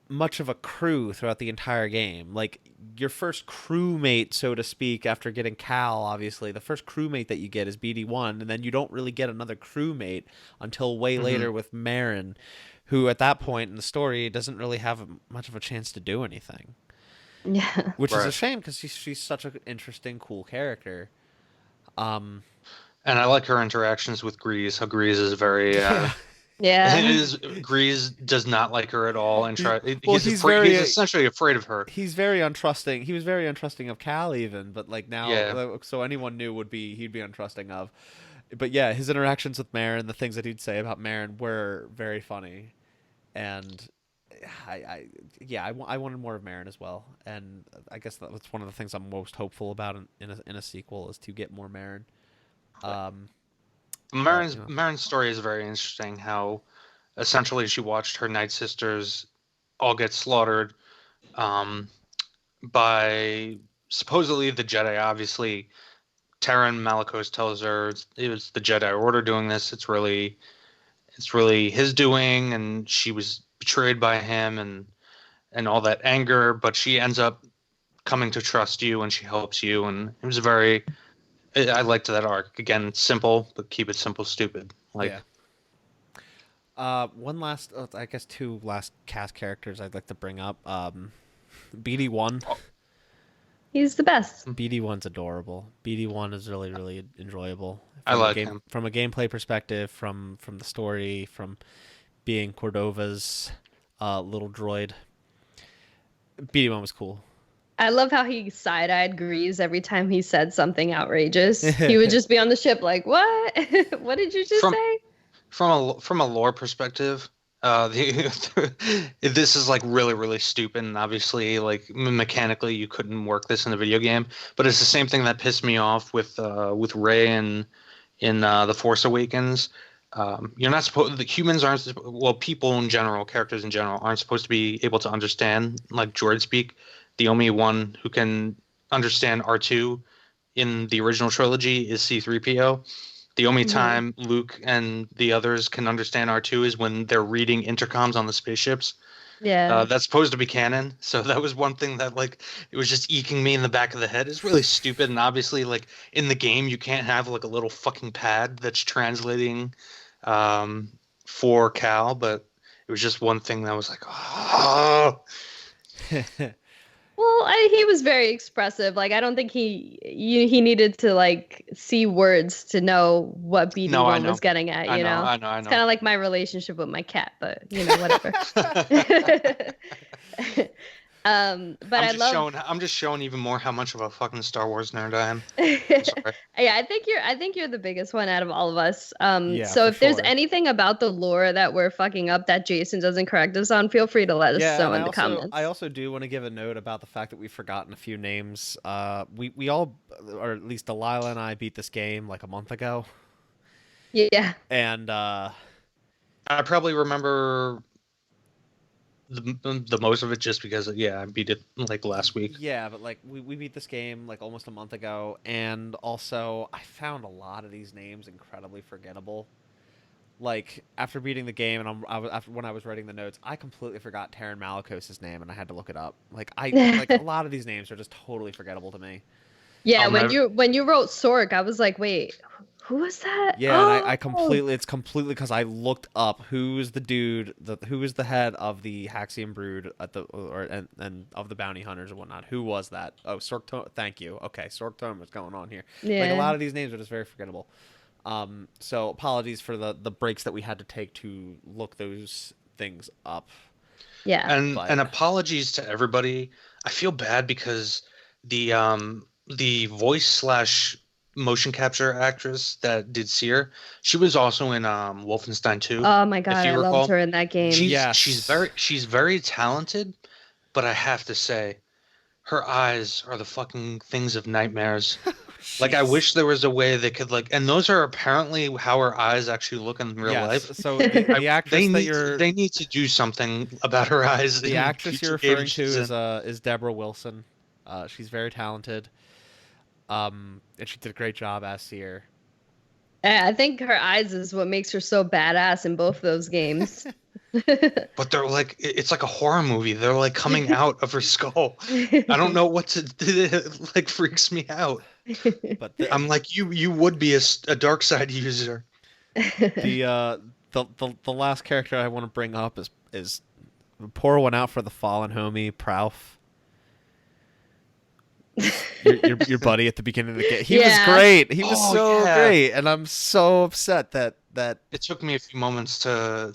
much of a crew throughout the entire game. Like, your first crewmate, so to speak, after getting Cal, obviously, the first crewmate that you get is BD1, and then you don't really get another crewmate until way later with Marin, who at that point in the story doesn't really have much of a chance to do anything. Yeah. Which is a shame because she's such an interesting, cool character. And I like her interactions with Grease. How Grease is very Yeah. Grease does not like her at all, and he's he's very he's essentially afraid of her. he's very untrusting. He was very untrusting of Cal even, but like now, Yeah. so anyone new he'd be untrusting of. But yeah, his interactions with Marin, the things that he'd say about Marin were very funny, and I wanted more of Marin as well, and I guess that's one of the things I'm most hopeful about in a sequel is to get more Marin. But, Marin's story is very interesting. How essentially she watched her Night Sisters all get slaughtered um, by supposedly the Jedi. Obviously, Terran Malicos tells her it was the Jedi Order doing this. It's really his doing, and she was betrayed by him, and all that anger. But she ends up coming to trust you, and she helps you, and it was very. I liked that arc. Again, it's simple, but keep it simple, stupid. Like, one last, I guess, two last cast characters I'd like to bring up. BD1. He's the best. BD1's adorable. BD1 is really, really enjoyable. I like him. From a gameplay perspective, from the story, from being Cordova's little droid. BD1 was cool. I love how he side-eyed Grease every time he said something outrageous. He would just be on the ship like, what? What did you just say? From a lore perspective, this is like really, really stupid, and obviously like mechanically you couldn't work this in a video game, but it's the same thing that pissed me off with Rey and in The Force Awakens. You're not supposed, the humans aren't, well, people in general, characters in general, aren't supposed to be able to understand like droid speak. The only one who can understand R2 in the original trilogy is C-3PO. The only time Luke and the others can understand R2 is when they're reading intercoms on the spaceships. Yeah. That's supposed to be canon. So that was one thing that like it was just eking me in the back of the head. It's really stupid, and obviously like in the game you can't have like a little fucking pad that's translating for Cal, but it was just one thing that was like, oh. Well, he was very expressive. Like, I don't think he needed to like see words to know what BD1 was getting at. You know, I know. It's kind of like my relationship with my cat, but you know, whatever. But I'm just showing even more how much of a fucking Star Wars nerd I am. I'm sorry. Yeah, I think you're the biggest one out of all of us. Yeah, so if there's sure. anything about the lore that we're fucking up that Jason doesn't correct us on, feel free to let us know in the comments. I also do want to give a note about the fact that we've forgotten a few names. We all, or at least Delaila and I, beat this game like a month ago. Yeah. And I probably remember the most of it just because I beat it like last week. Yeah, but like we beat this game like almost a month ago, and also I found a lot of these names incredibly forgettable. Like after beating the game, and when I was writing the notes, I completely forgot Terran Malicos' name, and I had to look it up. Like a lot of these names are just totally forgettable to me. Yeah, when you wrote Sork, I was like, wait, who was that? Yeah, and I completely, it's completely because I looked up who's the dude, who is the head of the Haxian Brood at the and of the bounty hunters and whatnot. Who was that? Oh, Sork. Thank you. Okay, Sork Tome, what's going on here? Yeah. Like a lot of these names are just very forgettable. So apologies for the breaks that we had to take to look those things up. Yeah, and apologies to everybody. I feel bad because the voice / motion capture actress that did Seer, she was also in Wolfenstein 2. Oh my god, I loved her in that game. She's very talented, but I have to say, her eyes are the fucking things of nightmares. Like I wish there was a way they could like, and those are apparently how her eyes actually look in real life. So the actress they need to do something about her eyes. The actress you're referring to is Deborah Wilson. She's very talented. And she did a great job as Seer. I think her eyes is what makes her so badass in both those games. But they're like, it's like a horror movie. They're like coming out of her skull. I don't know what to do. It like freaks me out. But I'm like, you would be a dark side user. The last character I want to bring up is pour one out for the fallen homie Prouf. your buddy at the beginning of the game. He was great. He was great, and I'm so upset that it took me a few moments to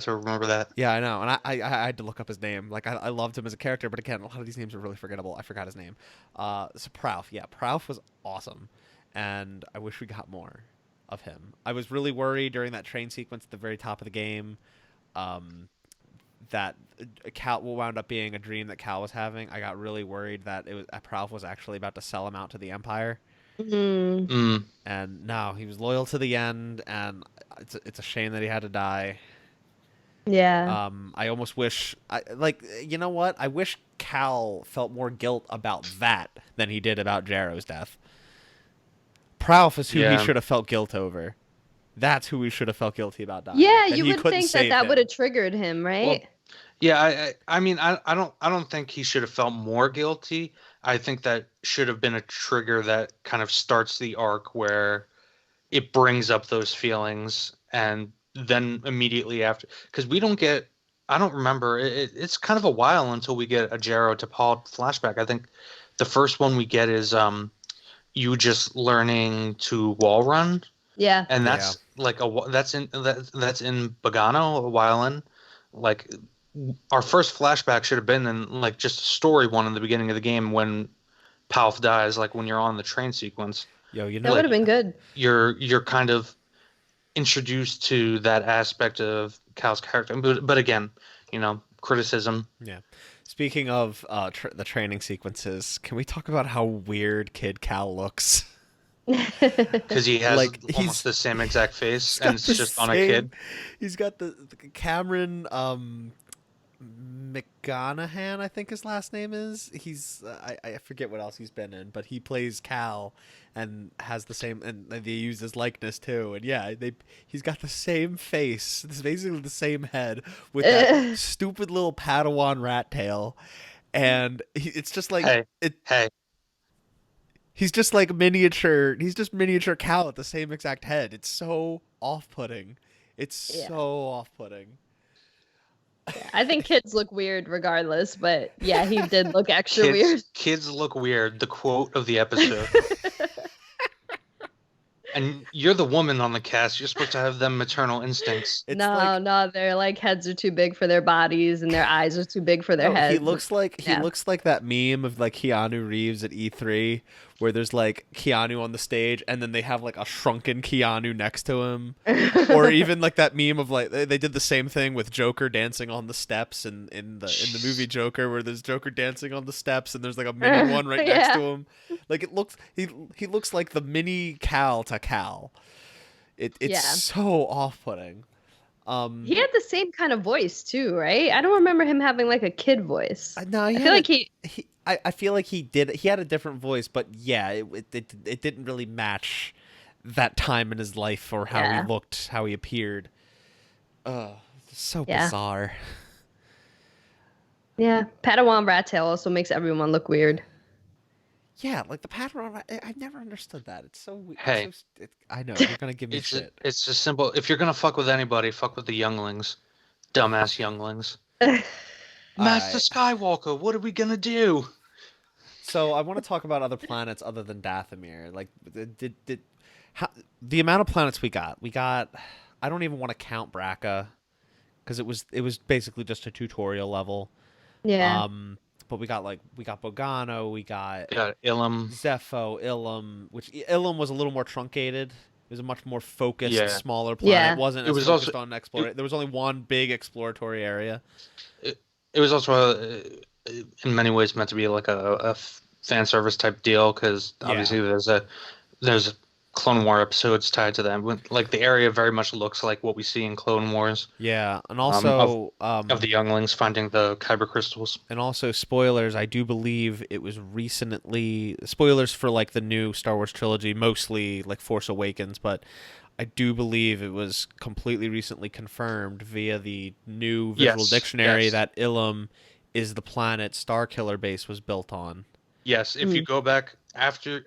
remember that. Yeah, I know, and I had to look up his name. Like I loved him as a character, but again, a lot of these names are really forgettable. I forgot his name. So Prouf, yeah, Prouf was awesome, and I wish we got more of him. I was really worried during that train sequence at the very top of the game. That Cal will wound up being a dream that Cal was having. I got really worried that Prouf was actually about to sell him out to the Empire. And no, he was loyal to the end, and it's a shame that he had to die. Yeah. I almost wish, you know what? I wish Cal felt more guilt about that than he did about Jarrow's death. Prouf is who he should have felt guilt over. That's who we should have felt guilty about dying. Yeah, you would think that would have triggered him, right? Well, yeah, I mean, I don't think he should have felt more guilty. I think that should have been a trigger that kind of starts the arc where it brings up those feelings, and then immediately after, because I don't remember. It's kind of a while until we get a Jarrow to Paul flashback. I think the first one we get is you just learning to wall run. Yeah, and that's that's in Bogano a while in. Like, our first flashback should have been in like just a story one in the beginning of the game when Palf dies, like when you're on the train sequence. Yo, you know, that would have been good. You're kind of introduced to that aspect of Cal's character, but again, you know, criticism. Yeah. Speaking of the training sequences, can we talk about how weird Kid Cal looks? Because he has almost the same exact face, and it's just on a kid. He's got the Cameron McGonaghan, I think his last name is. He's I forget what else he's been in, but he plays Cal and has the same, and they use his likeness too. And yeah, he's got the same face. It's basically the same head with that stupid little Padawan rat tail, and it's just like hey. He's just like miniature. He's just miniature Cal with the same exact head. It's so off-putting. It's so off-putting. Yeah, I think kids look weird regardless, but yeah, he did look extra weird. Kids look weird. The quote of the episode. And you're the woman on the cast. You're supposed to have them maternal instincts. No, their like heads are too big for their bodies, and their eyes are too big for their heads. He looks like that meme of like Keanu Reeves at E3, where there's like Keanu on the stage, and then they have like a shrunken Keanu next to him, or even like that meme of like they did the same thing with Joker dancing on the steps in the movie Joker, where there's Joker dancing on the steps, and there's like a mini one right next to him. Like he looks like the mini Cal to Cal. It's so off-putting. He had the same kind of voice too, right? I don't remember him having like a kid voice. No, I feel like he did. He had a different voice, but yeah, it didn't really match that time in his life or how he looked, how he appeared. So bizarre. Yeah, Padawan rat tail also makes everyone look weird. Yeah, like the Padawan. I've never understood that. It's so weird. Hey, I know you're gonna give me shit. It's just simple. If you're gonna fuck with anybody, fuck with the younglings, dumbass younglings. Master Skywalker, what are we gonna do? So I want to talk about other planets other than Dathomir. Like, the amount of planets we got. I don't even want to count Braca, because it was basically just a tutorial level. Yeah. But we got Bogano, we got Ilum, Zepho, Ilum, which Ilum was a little more truncated. It was a much more focused, smaller planet. It was focused on exploration. There was only one big exploratory area. It was also in many ways meant to be like a fan service type deal, because obviously there's Clone War episodes tied to them. Like, the area very much looks like what we see in Clone Wars. Yeah, and also of the younglings finding the kyber crystals. And also, spoilers, I do believe it was recently spoilers for like the new Star Wars trilogy, mostly like Force Awakens, but I do believe it was completely recently confirmed via the new visual dictionary that Ilum is the planet Starkiller base was built on. Yes, if you go back after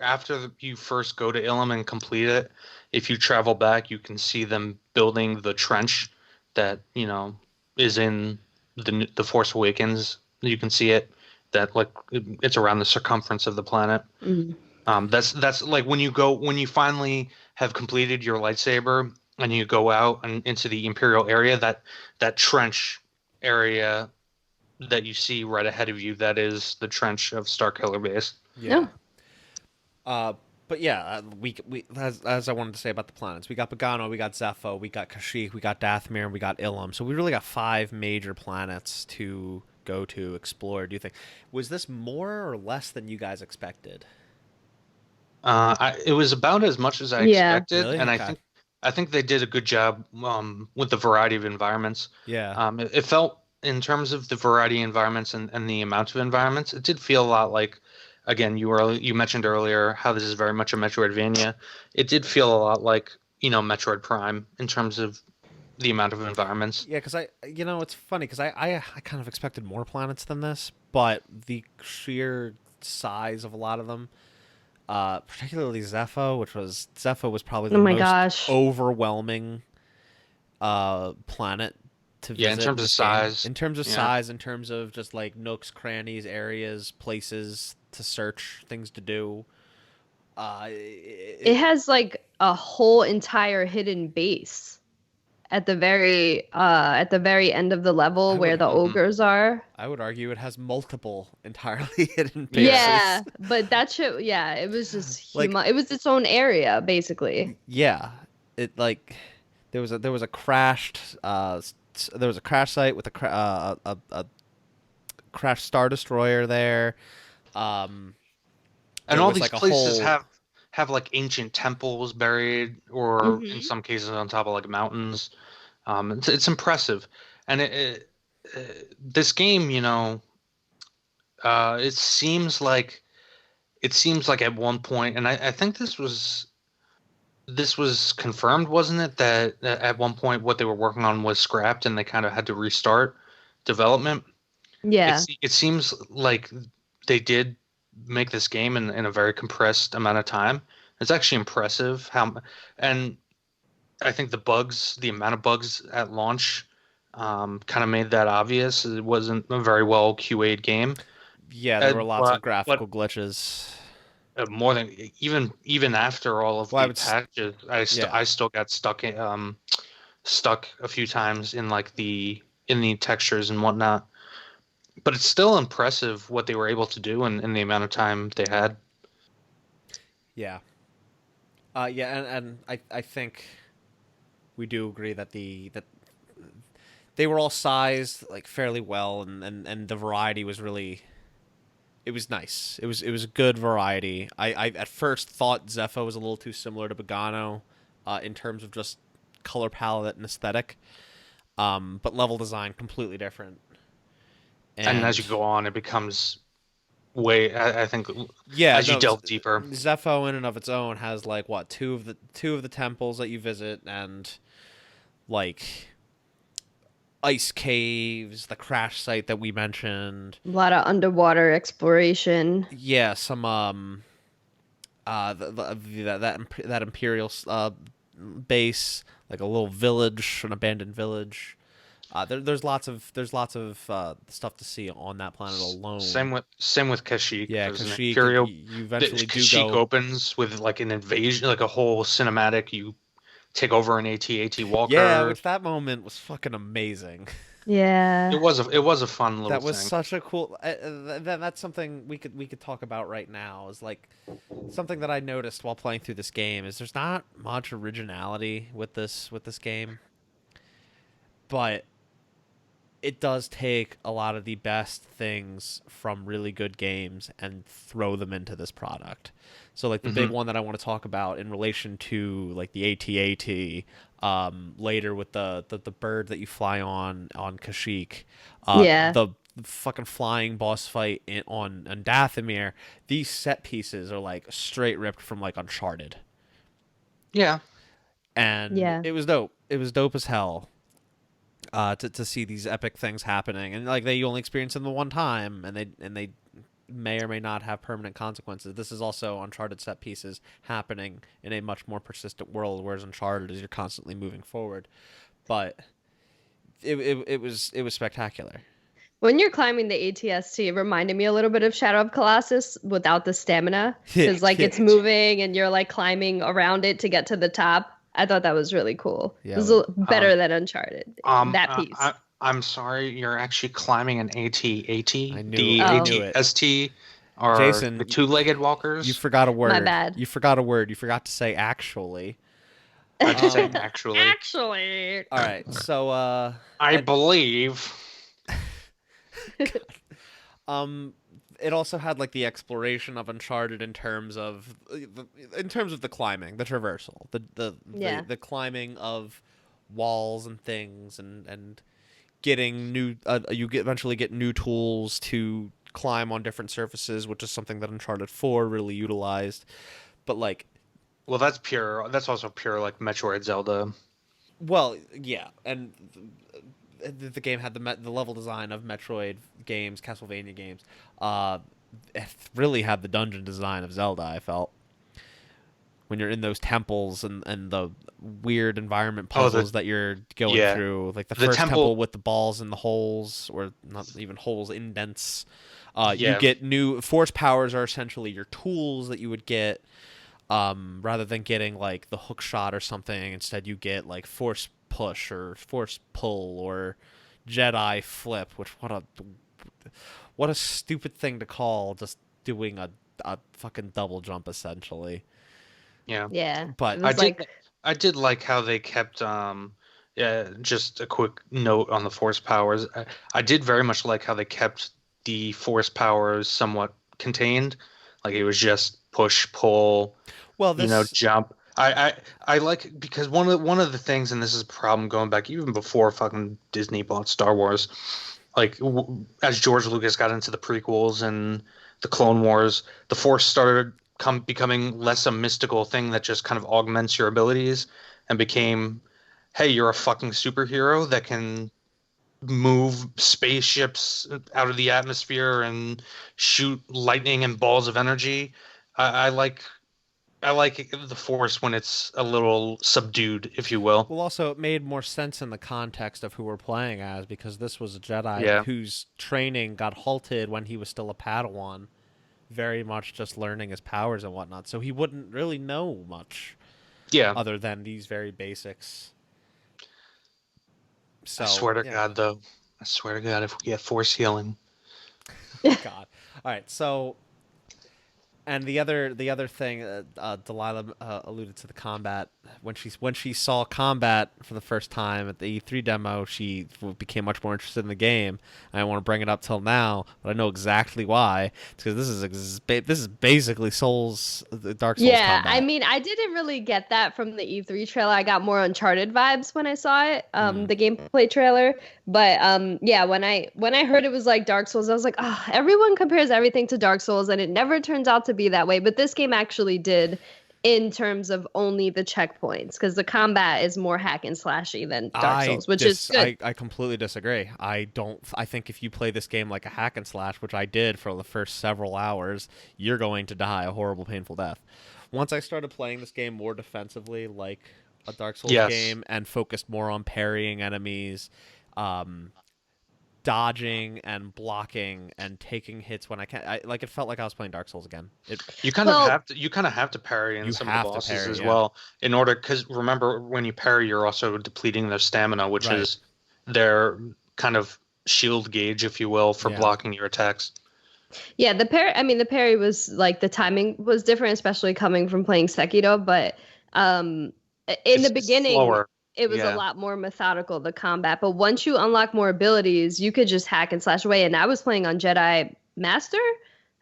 you first go to Ilum and complete it, if you travel back, you can see them building the trench that, you know, is in the Force Awakens. You can see it that like it's around the circumference of the planet. Mhm. That's like when you finally have completed your lightsaber and you go out and into the Imperial area, that trench area that you see right ahead of you, that is the trench of Starkiller Base. Yeah. No. But yeah, we as I wanted to say about the planets, we got Pagano, we got Zepho, we got Kashyyyk, we got Dathomir, and we got Ilum. So we really got 5 major planets to go to explore. Do you think was this more or less than you guys expected? It was about as much as I Yeah. expected, Really? and Okay. I think they did a good job with the variety of environments. Yeah. It felt in terms of the variety of environments and the amount of environments, it did feel a lot like, again, you mentioned earlier how this is very much a Metroidvania. It did feel a lot like, Metroid Prime in terms of the amount of environments. Yeah, because it's funny because I kind of expected more planets than this, but the sheer size of a lot of them, particularly Zepho was probably Oh the my most gosh. overwhelming planet to Yeah, in visit in terms of this game. size. In terms of Yeah. size, in terms of just like nooks, crannies, areas, places to search, things to do. It has like a whole entire hidden base at the very end of the level I where would the ogres are. I would argue it has multiple entirely hidden bases. Yeah, but that shit, yeah, it was just Like, it was its own area basically. yeah, it like there was a crashed there was a crash site with a crashed star destroyer there. Um, And there all was these like a places whole have like ancient temples buried, or in Hmm. some cases on top of like mountains. It's impressive, and this game, it seems like at one point, and I think this was confirmed, wasn't it? That at one point what they were working on was scrapped, and they kind of had to restart development. Yeah. It seems like they did make this game in a very compressed amount of time. It's actually impressive and I think the amount of bugs at launch, kind of made that obvious. It wasn't a very well QA'd game. yeah, there were lots of But graphical glitches. more than even after all of Well, I the would patches, yeah. I still got stuck a few times in like in the textures and whatnot. But it's still impressive what they were able to do in the amount of time they had. Yeah. Yeah, and I think we do agree that that they were all sized like fairly well, and the variety was really it was nice. It was a good variety. I at first thought Zepho was a little too similar to Pagano, in terms of just color palette and aesthetic, but level design completely different. And as you And go on, it becomes way. I think yeah, as you no, delve deeper. Zepho in and of its own has like what two of the temples that you visit, and like ice caves, the crash site that we mentioned. A lot of underwater exploration. Yeah, some that imperial base, like a little village, an abandoned village. There's lots of stuff to see on that planet alone. Same with Kashyyyk. Yeah, There's an Kashyyyk. Imperial. You eventually do Kashyyyk go. opens with like an invasion, like a whole cinematic. You take over an AT-AT Yeah, Walker. which that moment was fucking amazing. Yeah. It was a fun little That was thing. such a cool. That's something we could talk about right now. Is like something that I noticed while playing through this game is there's not much originality with this game, but it does take a lot of the best things from really good games and throw them into this product. So like the big one that I want to talk about in relation to like the AT-AT, later with the bird that you fly on Kashyyyk, Yeah. the fucking flying boss fight on Dathomir, these set pieces are like straight ripped from like Uncharted. Yeah. And Yeah. it was dope. It was dope as hell. To see these epic things happening, and like you only experience them the one time, and they may or may not have permanent consequences. This is also Uncharted set pieces happening in a much more persistent world, whereas Uncharted is you're constantly moving forward. But it was spectacular. When you're climbing the ATST, it reminded me a little bit of Shadow of Colossus without the stamina. Because, like, it's moving and you're, like, climbing around it to get to the top. I thought that was really cool. Yeah, it was better than Uncharted, that piece. I'm sorry, you're actually climbing an AT-AT. I knew the it. ATST are Jason, the two-legged walkers. You forgot a word. My bad. You forgot a word. You forgot to say actually. I just said actually. Actually. All right, so I believe. It also had like the exploration of Uncharted in terms of the climbing, the traversal, the climbing of walls and things, and getting new. Eventually get new tools to climb on different surfaces, which is something that Uncharted 4 really utilized. But like, well, that's pure. That's also pure like Metroid Zelda. Well, yeah, and the game had the level design of Metroid games, Castlevania games. It really had the dungeon design of Zelda, I felt. When you're in those temples and the weird environment puzzles that you're going through, like the first temple with the balls in the holes, or not even holes, indents. You get new force powers are essentially your tools that you would get, rather than getting like the hook shot or something. Instead, you get like force push or force pull or Jedi flip, which what a stupid thing to call just doing a fucking double jump essentially. Yeah. But I did like how they kept just a quick note on the force powers. I did very much like how they kept the force powers somewhat contained. Like it was just push, pull, jump. I like, because one of the things, and this is a problem going back even before fucking Disney bought Star Wars, like as George Lucas got into the prequels and the Clone Wars, the Force started becoming less a mystical thing that just kind of augments your abilities and became, hey, you're a fucking superhero that can move spaceships out of the atmosphere and shoot lightning and balls of energy. I like the Force when it's a little subdued, if you will. Well, also, it made more sense in the context of who we're playing as, because this was a Jedi whose training got halted when he was still a Padawan, very much just learning his powers and whatnot. So he wouldn't really know much other than these very basics. So, I swear to God, though. I swear to God, if we get Force healing. God. All right, so... And the other thing, Delaila alluded to the combat. When she saw combat for the first time at the E3 demo, she became much more interested in the game. I don't want to bring it up till now, but I know exactly why. It's because this is basically Dark Souls combat. Yeah, I mean, I didn't really get that from the E3 trailer. I got more Uncharted vibes when I saw it, the gameplay trailer. But when I heard it was like Dark Souls, I was like, oh, everyone compares everything to Dark Souls, and it never turns out to be that way. But this game actually did, in terms of only the checkpoints, because the combat is more hack and slashy than Dark Souls, which is good. I completely disagree. I think if you play this game like a hack and slash, which I did for the first several hours, you're going to die a horrible, painful death. Once I started playing this game more defensively, like a Dark Souls game, and focused more on parrying enemies, dodging and blocking and taking hits when I can. It felt like I was playing Dark Souls again. You kind of have to parry in some of the bosses as well, in order, because remember, when you parry, you're also depleting their stamina, which is their kind of shield gauge, if you will, for blocking your attacks. Yeah, the parry was like, the timing was different, especially coming from playing Sekiro, but in the beginning, slower. It was a lot more methodical, the combat. But once you unlock more abilities, you could just hack and slash away. And I was playing on Jedi Master.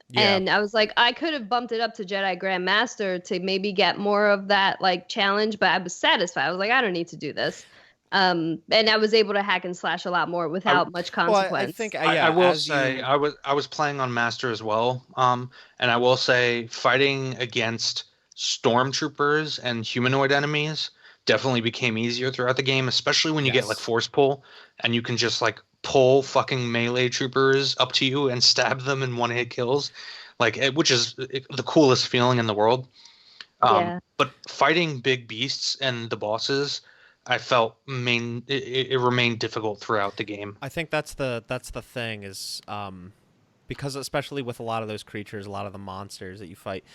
Yeah. And I was like, I could have bumped it up to Jedi Grandmaster to maybe get more of that like challenge. But I was satisfied. I was like, I don't need to do this. And I was able to hack and slash a lot more without much consequence. Well, I think I will say I was playing on Master as well. And I will say, fighting against stormtroopers and humanoid enemies definitely became easier throughout the game, especially when you get like force pull, and you can just like pull fucking melee troopers up to you and stab them in one hit kills, which is the coolest feeling in the world. But fighting big beasts and the bosses, I felt it remained difficult throughout the game. I think that's the thing is because especially with a lot of those creatures, a lot of the monsters that you fight,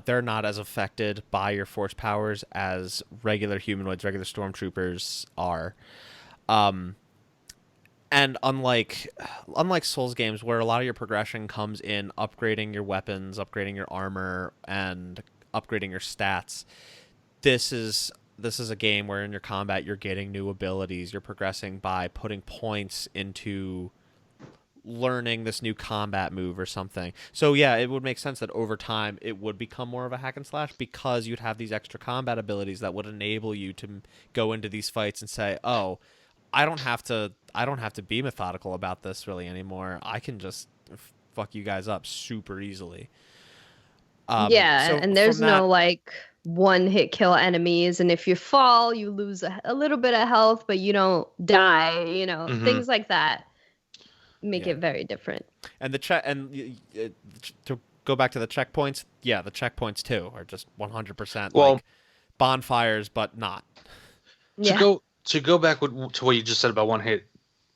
they're not as affected by your force powers as regular humanoids, regular stormtroopers are. And unlike Souls games where a lot of your progression comes in upgrading your weapons, upgrading your armor, and upgrading your stats, this is a game where in your combat you're getting new abilities. You're progressing by putting points into learning this new combat move or something. So yeah, it would make sense that over time it would become more of a hack and slash because you'd have these extra combat abilities that would enable you to go into these fights and say, "Oh, I don't have to be methodical about this really anymore. I can just fuck you guys up super easily." Yeah, and there's no like one hit kill enemies, and if you fall, you lose a little bit of health, but you don't die. Things like that make it very different. And to go back to the checkpoints, yeah, the checkpoints too are just 100% like bonfires, but not. Yeah. To go back to what you just said about one-hit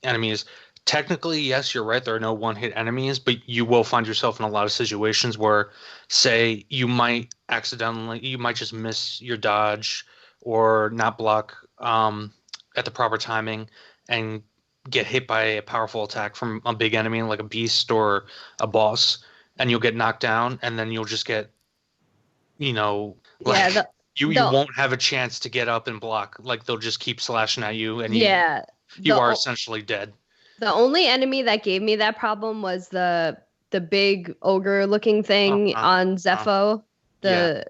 enemies, technically, yes, you're right. There are no one-hit enemies, but you will find yourself in a lot of situations where, say, you might just miss your dodge or not block at the proper timing and get hit by a powerful attack from a big enemy like a beast or a boss, and you'll get knocked down, and then you'll just get, you won't have a chance to get up and block. Like they'll just keep slashing at you, and you are essentially dead. The only enemy that gave me that problem was the big ogre looking thing on Zepho. What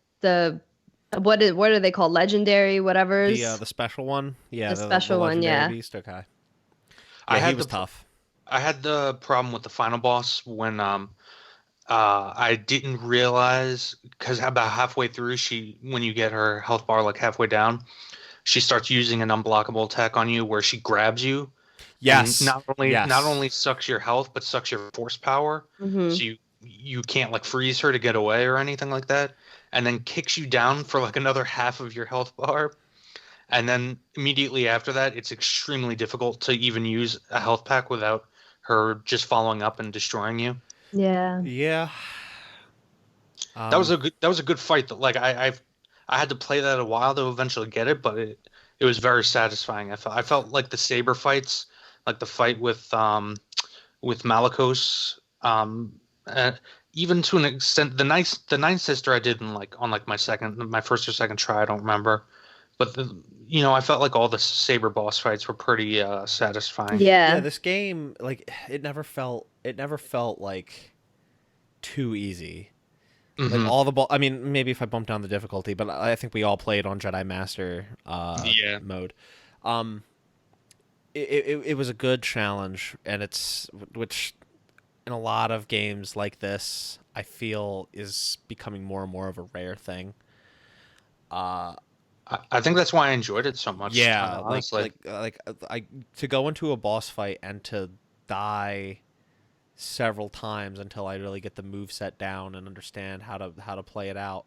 are they called? Legendary whatever's. The special one. Yeah, the special one. Yeah. Beast. Okay. Yeah, he was tough. I had the problem with the final boss when I didn't realize, because about halfway through, when you get her health bar like halfway down, she starts using an unblockable attack on you where she grabs you. Yes. And not only sucks your health, but sucks your force power. Mm-hmm. So you can't like freeze her to get away or anything like that. And then kicks you down for like another half of your health bar. And then immediately after that, it's extremely difficult to even use a health pack without her just following up and destroying you. Yeah. Yeah. That was a good fight. Like I had to play that a while to eventually get it, but it was very satisfying. I felt like the saber fights, like the fight with Malicos, even to an extent, the ninth sister I did on my first or second try. I don't remember, but I felt like all the saber boss fights were pretty satisfying. Yeah. This game, like, it never felt like too easy. Mm-hmm. Like all the I mean, maybe if I bump down the difficulty, but I think we all played on Jedi Master mode. It was a good challenge, and which in a lot of games like this, I feel is becoming more and more of a rare thing. I think that's why I enjoyed it so much. Yeah, honestly. to go into a boss fight and to die several times until I really get the moveset down and understand how to play it out.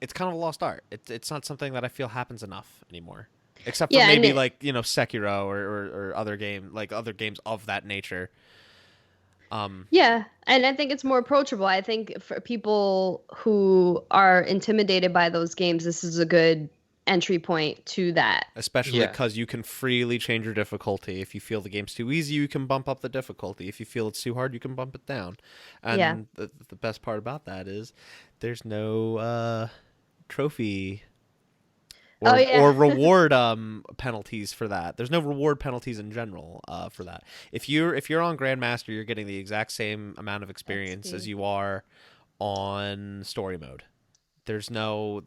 It's kind of a lost art. It's not something that I feel happens enough anymore. Except for maybe Sekiro or other games of that nature. Yeah, and I think it's more approachable. I think for people who are intimidated by those games, this is a good entry point to that. Especially because you can freely change your difficulty. If you feel the game's too easy, you can bump up the difficulty. If you feel it's too hard, you can bump it down. And the best part about that is there's no trophy or reward penalties for that. There's no reward penalties in general for that. If you're on Grandmaster, you're getting the exact same amount of experience as you are on story mode. There's no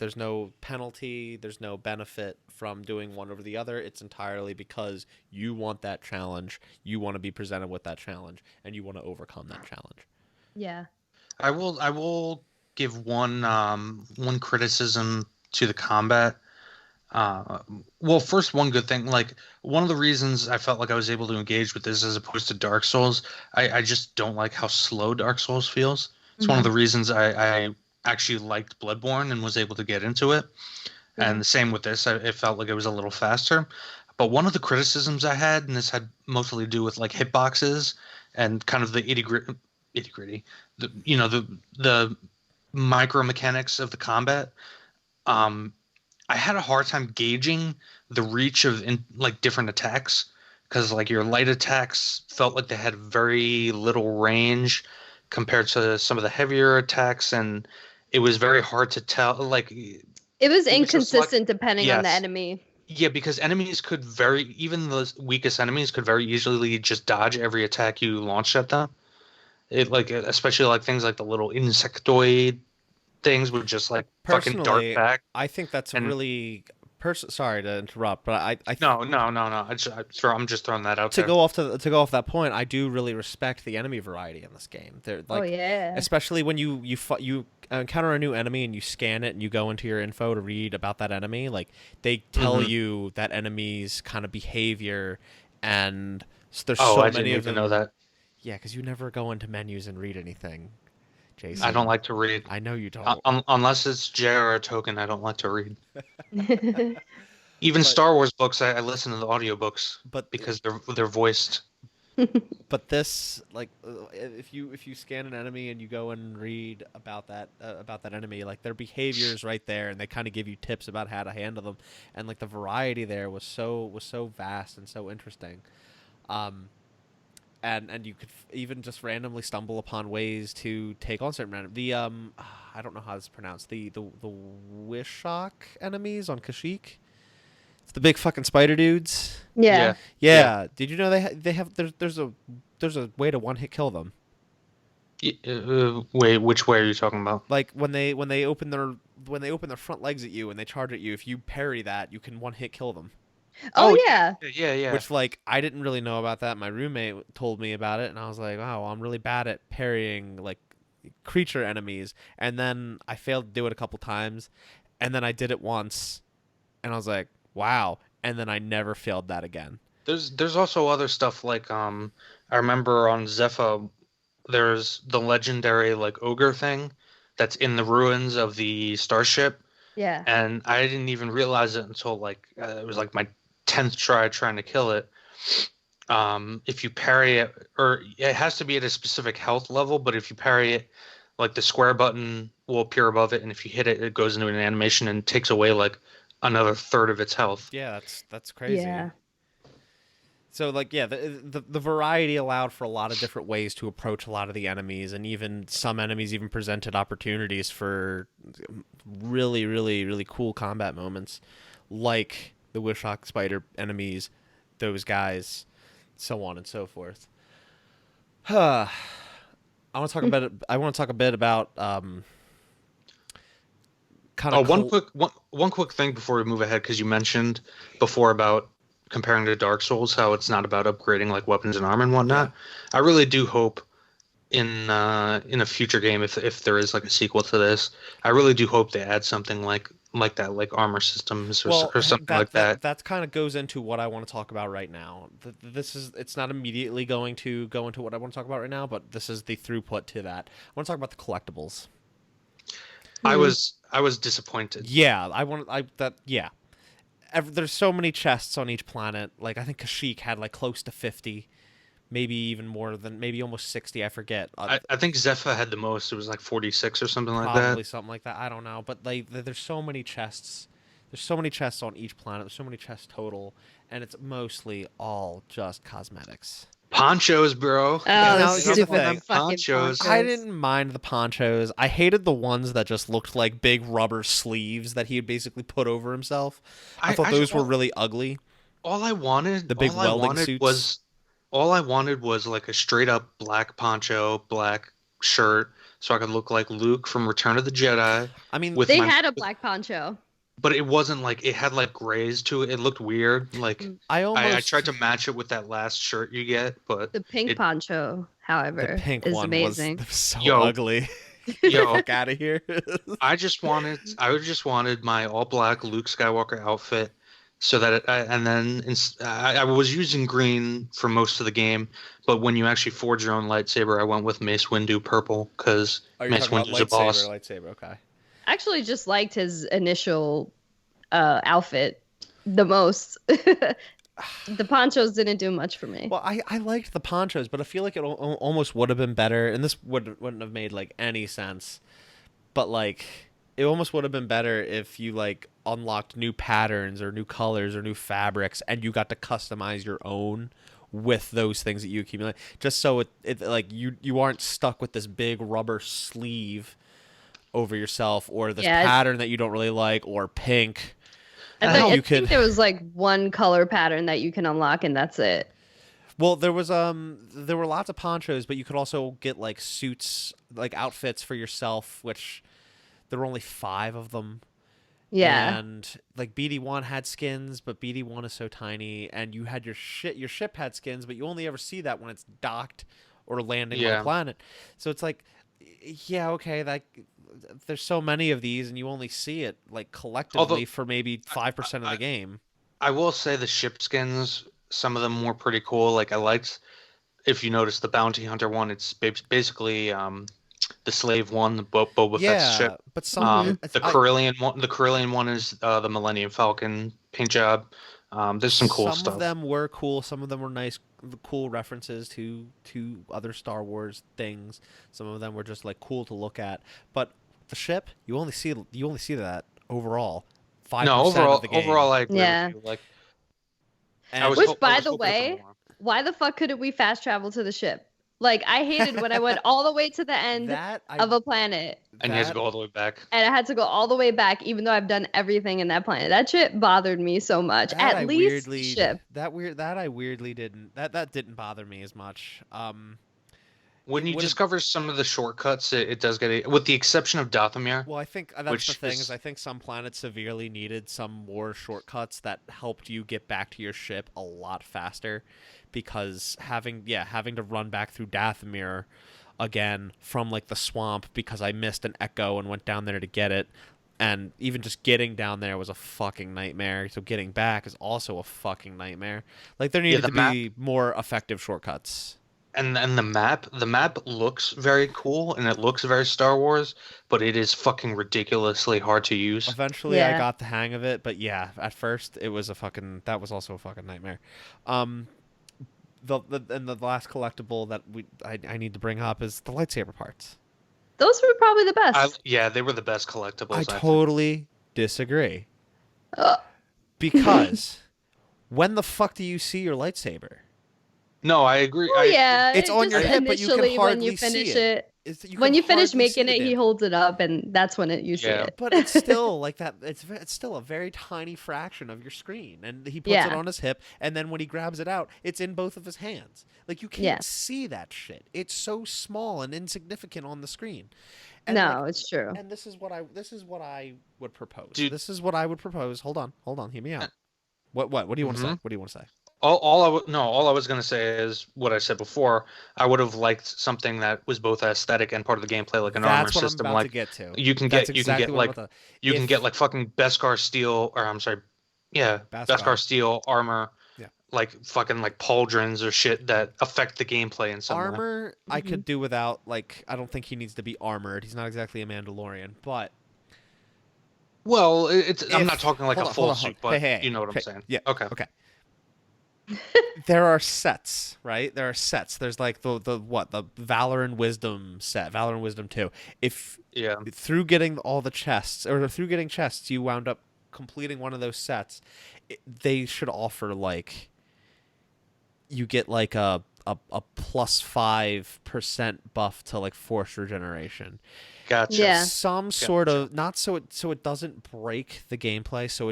penalty, there's no benefit from doing one over the other. It's entirely because you want that challenge, you want to be presented with that challenge, and you want to overcome that challenge. Yeah. I will give one criticism to the combat. Well, first, one good thing, like one of the reasons I felt like I was able to engage with this as opposed to Dark Souls, I just don't like how slow Dark Souls feels. It's one of the reasons I actually liked Bloodborne and was able to get into it. And the same with this. It felt like it was a little faster. But one of the criticisms I had, and this had mostly to do with like hitboxes and kind of the itty gritty, the micro mechanics of the combat. I had a hard time gauging the reach of like different attacks, because like your light attacks felt like they had very little range compared to some of the heavier attacks, and it was very hard to tell. Like it was inconsistent depending on the enemy. Yeah, because enemies could even the weakest enemies could very easily just dodge every attack you launched at them. It like, especially like things like the little insectoid things would just like fucking dart back. I think that's really sorry to interrupt, but I no. I'm just throwing that out to there. go off that point. I do really respect the enemy variety in this game. They're like, especially when you encounter a new enemy and you scan it and you go into your info to read about that enemy. Like they tell you that enemy's kind of behavior, and there's so many of them. Know that. Yeah, because you never go into menus and read anything, Jason. I don't like to read. I know you don't. Unless it's JR token, I don't like to read. Even Star Wars books, I listen to the audiobooks, because they're voiced. But this, like, if you scan an enemy and you go and read about that enemy, like their behavior is right there, and they kind of give you tips about how to handle them, and like the variety there was so vast and so interesting. And you could even just randomly stumble upon ways to take on certain I don't know how this is pronounced, the Wishok enemies on Kashyyyk. It's the big fucking spider dudes. Yeah. Did you know they have there's a way to one hit kill them? Wait, which way are you talking about? Like when they open their front legs at you and they charge at you, if you parry that, you can one hit kill them. Oh yeah. Yeah. Which, like, I didn't really know about that. My roommate told me about it, and I was like, wow, I'm really bad at parrying, like, creature enemies. And then I failed to do it a couple times, and then I did it once, and I was like, wow. And then I never failed that again. There's also other stuff, like, I remember on Zephyr, there's the legendary, like, ogre thing that's in the ruins of the starship. Yeah. And I didn't even realize it until, like, it was, like, my 10th try trying to kill it. If you parry it, or it has to be at a specific health level, but if you parry it, like the square button will appear above it, and if you hit it, it goes into an animation and takes away like another third of its health. Yeah, that's crazy. Yeah. So like, yeah, the variety allowed for a lot of different ways to approach a lot of the enemies, and even some enemies even presented opportunities for really, really, really cool combat moments, like the Wishok spider enemies, those guys, so on and so forth. I want to talk a bit about kind of one quick thing before we move ahead, because you mentioned before about comparing to Dark Souls, how it's not about upgrading like weapons and armor and whatnot. I really do hope in a future game, if there is like a sequel to this, I really do hope they add something like that, like armor systems or something like that. That kind of goes into what I want to talk about right now. It's not immediately going to go into what I want to talk about right now, but this is the throughput to that. I want to talk about the collectibles. I was disappointed. Yeah, there's so many chests on each planet. Like I think Kashyyyk had like close to 50. Maybe even more than, maybe almost 60, I forget. I think Zephyr had the most. It was like 46 or something like that. Probably something like that. I don't know. But there's so many chests. There's so many chests on each planet. There's so many chests total. And it's mostly all just cosmetics. Ponchos, bro. Oh, stupid fucking ponchos. I didn't mind the ponchos. I hated the ones that just looked like big rubber sleeves that he had basically put over himself. I thought those were really ugly. All I wanted, the big welding suits. All I wanted was like a straight up black poncho, black shirt, so I could look like Luke from Return of the Jedi. I mean, they had a black poncho, but it wasn't like, it had like grays to it. It looked weird. Like I tried to match it with that last shirt you get, but the pink poncho, however, the pink is one amazing. Was so ugly. Yo, fuck out of here. I just wanted my all black Luke Skywalker outfit. So that I was using green for most of the game, but when you actually forge your own lightsaber, I went with Mace Windu purple, because Mace Windu's a boss. Lightsaber, okay. I actually just liked his initial outfit the most. The ponchos didn't do much for me. Well, I liked the ponchos, but I feel like it almost would have been better, and this wouldn't have made like any sense. But like, it almost would have been better if you like unlocked new patterns or new colors or new fabrics, and you got to customize your own with those things that you accumulate. Just so it like you aren't stuck with this big rubber sleeve over yourself, or this pattern that you don't really like, or pink. I think there was like one color pattern that you can unlock, and that's it. Well, there were lots of ponchos, but you could also get like suits, like outfits for yourself, which there were only 5 of them. Yeah. And like BD1 had skins, but BD1 is so tiny, and you had your ship had skins, but you only ever see that when it's docked or landing on a planet. So it's like, yeah, okay, like there's so many of these, and you only see it like collectively for maybe 5% of the game. I will say the ship skins, some of them were pretty cool. Like I liked, if you notice the bounty hunter one, it's basically the slave one, the Boba Fett's ship. But some the Corellian one is the Millennium Falcon paint job. There's some cool stuff. Some of them were cool. Some of them were nice, cool references to other Star Wars things. Some of them were just like cool to look at. But the ship, you only see that overall. 5% of the game. Overall, I agree with you. Like, which, by the way, why the fuck couldn't we fast travel to the ship? Like, I hated when I went all the way to the end of a planet. And you had to go all the way back. And I had to go all the way back, even though I've done everything in that planet. That shit bothered me so much. At least ship. That I weirdly didn't. That didn't bother me as much. When you discover some of the shortcuts, it does get with the exception of Dathomir. Well, I think that's the thing. I think some planets severely needed some more shortcuts that helped you get back to your ship a lot faster, because having to run back through Dathomir again from like the swamp because I missed an echo and went down there to get it, and even just getting down there was a fucking nightmare. So getting back is also a fucking nightmare. Like there needed to be more effective shortcuts. And the map looks very cool and it looks very Star Wars, but it is fucking ridiculously hard to use. Eventually I got the hang of it, but yeah, at first it was that was also a fucking nightmare. The last collectible that I need to bring up is the lightsaber parts. Those were probably the best. They were the best collectibles. I totally disagree. Because when the fuck do you see your lightsaber? No, I agree. It's on your hip, but you can hardly see it. When you finish making it, he holds it up, and that's when it usually is. But it's still like that. It's still a very tiny fraction of your screen, and he puts it on his hip, and then when he grabs it out, it's in both of his hands. Like you can't see that shit. It's so small and insignificant on the screen. And it's true. And this is what I would propose. This is what I would propose. Hold on. Hear me out. What do you want to say? What do you want to say? All I was going to say is what I said before. I would have liked something that was both aesthetic and part of the gameplay, like an armor system. I'm about to get to. You can get like fucking Beskar steel, or I'm sorry, Beskar steel armor. Yeah. Like fucking like pauldrons or shit that affect the gameplay in some way. Armor I could do without. Like I don't think he needs to be armored. He's not exactly a Mandalorian, but. Well, I'm not talking like a full suit, but you know what I'm saying. Yeah. Okay. There are sets, right? There are sets. There's like the Valor and Wisdom set, Valor and Wisdom 2. If through getting all the chests, or through getting chests, you wound up completing one of those sets, they should offer like you get like a plus 5% buff to like force regeneration. Gotcha. Yeah. Some sort of, not so it doesn't break the gameplay, so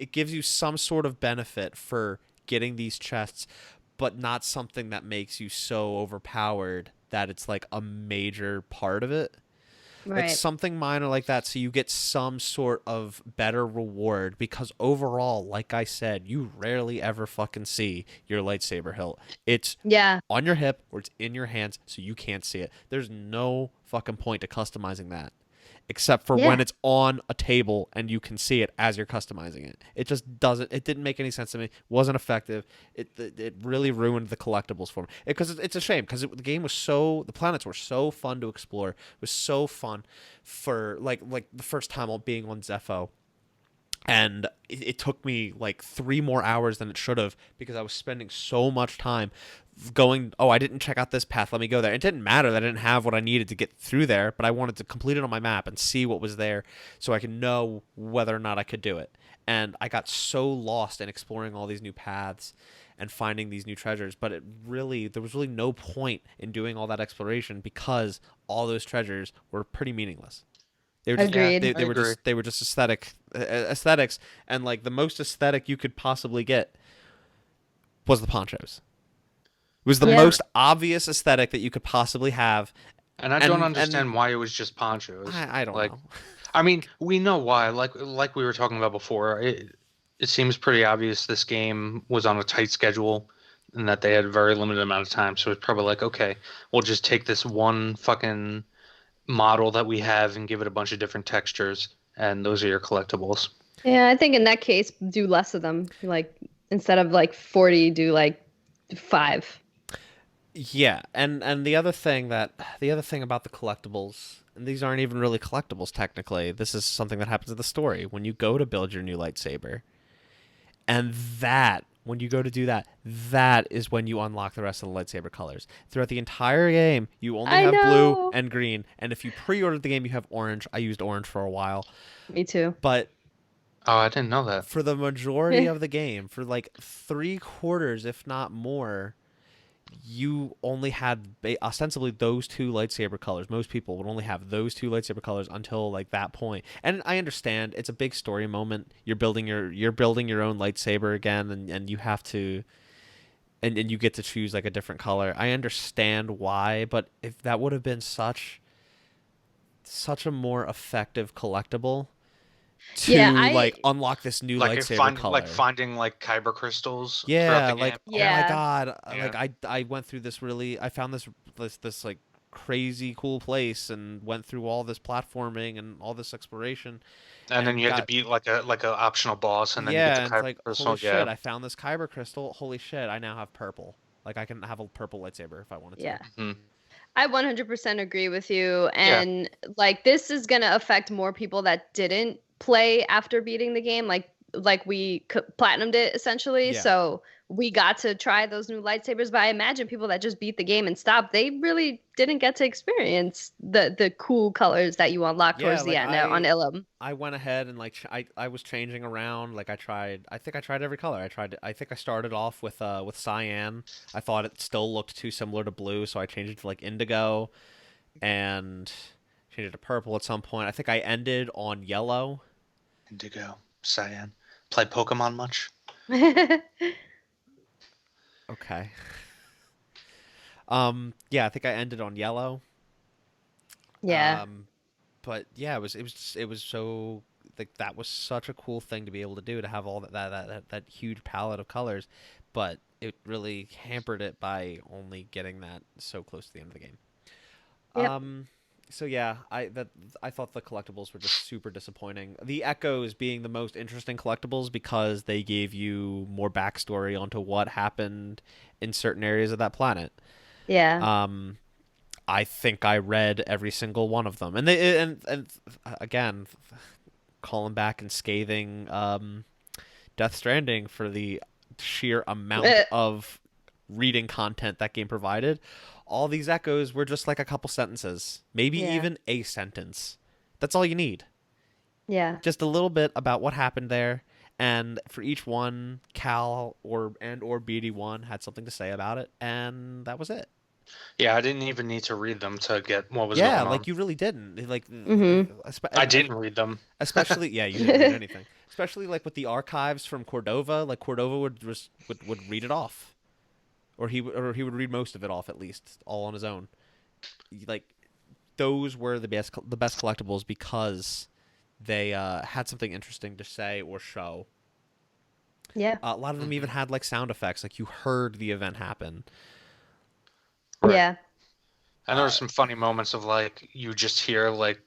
it gives you some sort of benefit for getting these chests, but not something that makes you so overpowered that it's like a major part of it. Right. Like something minor like that, so you get some sort of better reward, because overall, like I said, you rarely ever fucking see your lightsaber hilt. It's on your hip or it's in your hands, so you can't see it. There's no fucking point to customizing that, except for when it's on a table and you can see it as you're customizing it. It just doesn't. It didn't make any sense to me. It wasn't effective. It really ruined the collectibles for me. Because it's a shame, because the game was the planets were so fun to explore. It was so fun for like the first time being on Zepho. And it took me like 3 more hours than it should have because I was spending so much time going, oh, I didn't check out this path, let me go there. It didn't matter that I didn't have what I needed to get through there, but I wanted to complete it on my map and see what was there so I could know whether or not I could do it. And I got so lost in exploring all these new paths and finding these new treasures, but there was really no point in doing all that exploration because all those treasures were pretty meaningless. They were just Agreed. they were just aesthetics, and like the most aesthetic you could possibly get was the ponchos. It was the most obvious aesthetic that you could possibly have. And I don't understand why it was just ponchos. I don't know. I mean, we know why. Like we were talking about before, it seems pretty obvious this game was on a tight schedule and that they had a very limited amount of time. So it's probably like, okay, we'll just take this one fucking model that we have and give it a bunch of different textures, and those are your collectibles. Yeah, I think in that case, do less of them. Like instead of like 40, do like 5. Yeah, and the other thing about the collectibles, and these aren't even really collectibles technically. This is something that happens in the story when you go to build your new lightsaber, and when you go to do that, that is when you unlock the rest of the lightsaber colors. Throughout the entire game, you only have blue and green, and if you pre-ordered the game, you have orange. I used orange for a while. Me too. But oh, I didn't know that. For the majority of the game, for like 3/4, if not more, you only had ostensibly those 2 lightsaber colors. Most people would only have those 2 lightsaber colors until like that point. And I understand it's a big story moment. You're building your own lightsaber again, and you have to, and you get to choose like a different color. I understand why, but if that would have been such a more effective collectible to like unlock this new lightsaber color, like finding like kyber crystals. Yeah, like game. Oh my god, like I went through this I found this like crazy cool place and went through all this platforming and all this exploration. And then you had to beat like a optional boss, and then you get the kyber crystal. Holy shit! I found this kyber crystal. Holy shit! I now have purple. Like I can have a purple lightsaber if I wanted to. Yeah. Mm-hmm. I 100% agree with you, and like this is gonna affect more people that didn't play after beating the game, like we platinumed it essentially. Yeah. So we got to try those new lightsabers, but I imagine people that just beat the game and stopped, they really didn't get to experience the cool colors that you unlock towards the end on Ilum. I went ahead and like I was changing around. Like I think I tried every color. I think I started off with cyan. I thought it still looked too similar to blue, so I changed it to like indigo and changed it to purple at some point. I think I ended on yellow. Indigo, cyan. Play Pokemon much? Okay. Yeah, I think I ended on yellow. Yeah. But yeah, it was so like that was such a cool thing to be able to do, to have all that huge palette of colors, but it really hampered it by only getting that so close to the end of the game. Yep. So yeah, I thought the collectibles were just super disappointing. The Echoes being the most interesting collectibles because they gave you more backstory onto what happened in certain areas of that planet. Yeah. I think I read every single one of them, and and again, calling back and scathing Death Stranding for the sheer amount of reading content that game provided. All these Echoes were just like a couple sentences, maybe even a sentence. That's all you need. Yeah. Just a little bit about what happened there, and for each one, Cal or BD1 had something to say about it, and that was it. Yeah, I didn't even need to read them to get what was going on. Yeah, like you really didn't. Like I didn't read them. Especially, yeah, you didn't read anything. Especially like with the archives from Cordova, like Cordova would read it off. Or he would read most of it off, at least, all on his own. Like, those were the best collectibles because they had something interesting to say or show. Yeah. A lot of them even had like sound effects, like you heard the event happen. Right. Yeah. And there were some funny moments of like you just hear like,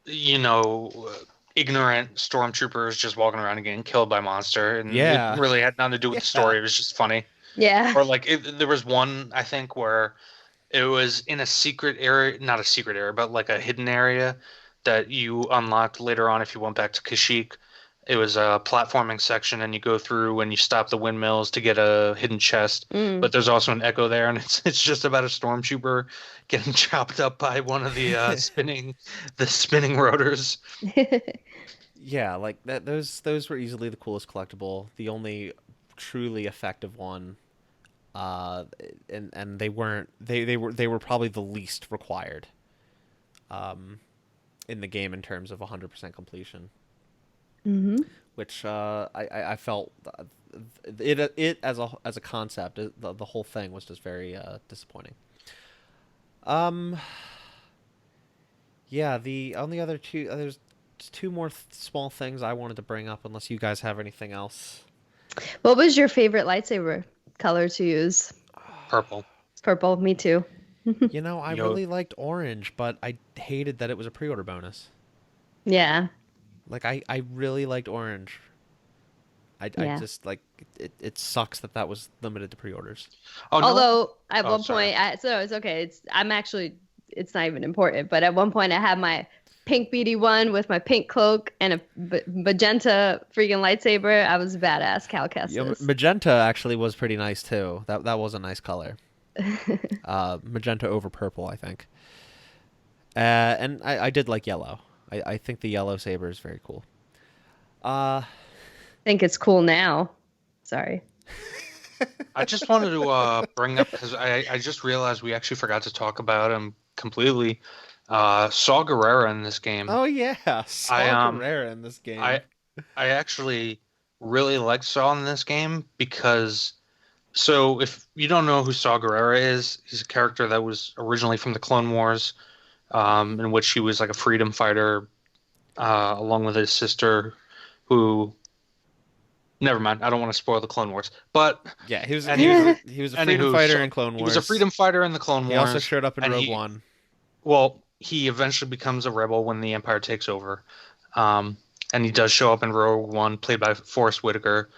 you know, ignorant stormtroopers just walking around and getting killed by monster, and it really had nothing to do with the story. It was just funny. Yeah. Or like there was one, I think, where it was in a secret area, not a secret area, but like a hidden area that you unlocked later on if you went back to Kashyyyk, It was a platforming section, and you go through and you stop the windmills to get a hidden chest. But there's also an echo there, and it's just about a stormtrooper getting chopped up by one of the spinning rotors. Yeah, like that. Those were easily the coolest collectible. The only truly effective one, and they were probably the least required, in the game in terms of 100% completion. Mm-hmm. Which I felt it as a concept, the whole thing was just very disappointing. Yeah, the only other there's two more small things I wanted to bring up, unless you guys have anything else. What was your favorite lightsaber color to use? Purple. Purple, me too. You know, I really liked orange, but I hated that it was a pre-order bonus. Yeah. Like, I really liked orange. I just, like, it sucks that was limited to pre-orders. Oh, no? Although, at one point, so it's okay. It's not even important, but at one point I had my pink BD1 with my pink cloak and a magenta freaking lightsaber. I was a badass Cal Kestis. Yeah, magenta actually was pretty nice, too. That was a nice color. Magenta over purple, I think. And I did like yellow. I think the yellow saber is very cool. I think it's cool now. Sorry. I just wanted to bring up, because I just realized we actually forgot to talk about him completely. Saw Gerrera in this game. Oh yeah, Saw Gerrera in this game. I actually really liked Saw in this game because, so if you don't know who Saw Gerrera is, he's a character that was originally from the Clone Wars, in which he was like a freedom fighter, along with his sister, who. Never mind. I don't want to spoil the Clone Wars, but yeah, he was a freedom fighter in Clone Wars. He was a freedom fighter in the Clone Wars. He also showed up in Rogue One. Well, he eventually becomes a rebel when the Empire takes over, and he does show up in Rogue One, played by Forrest Whitaker.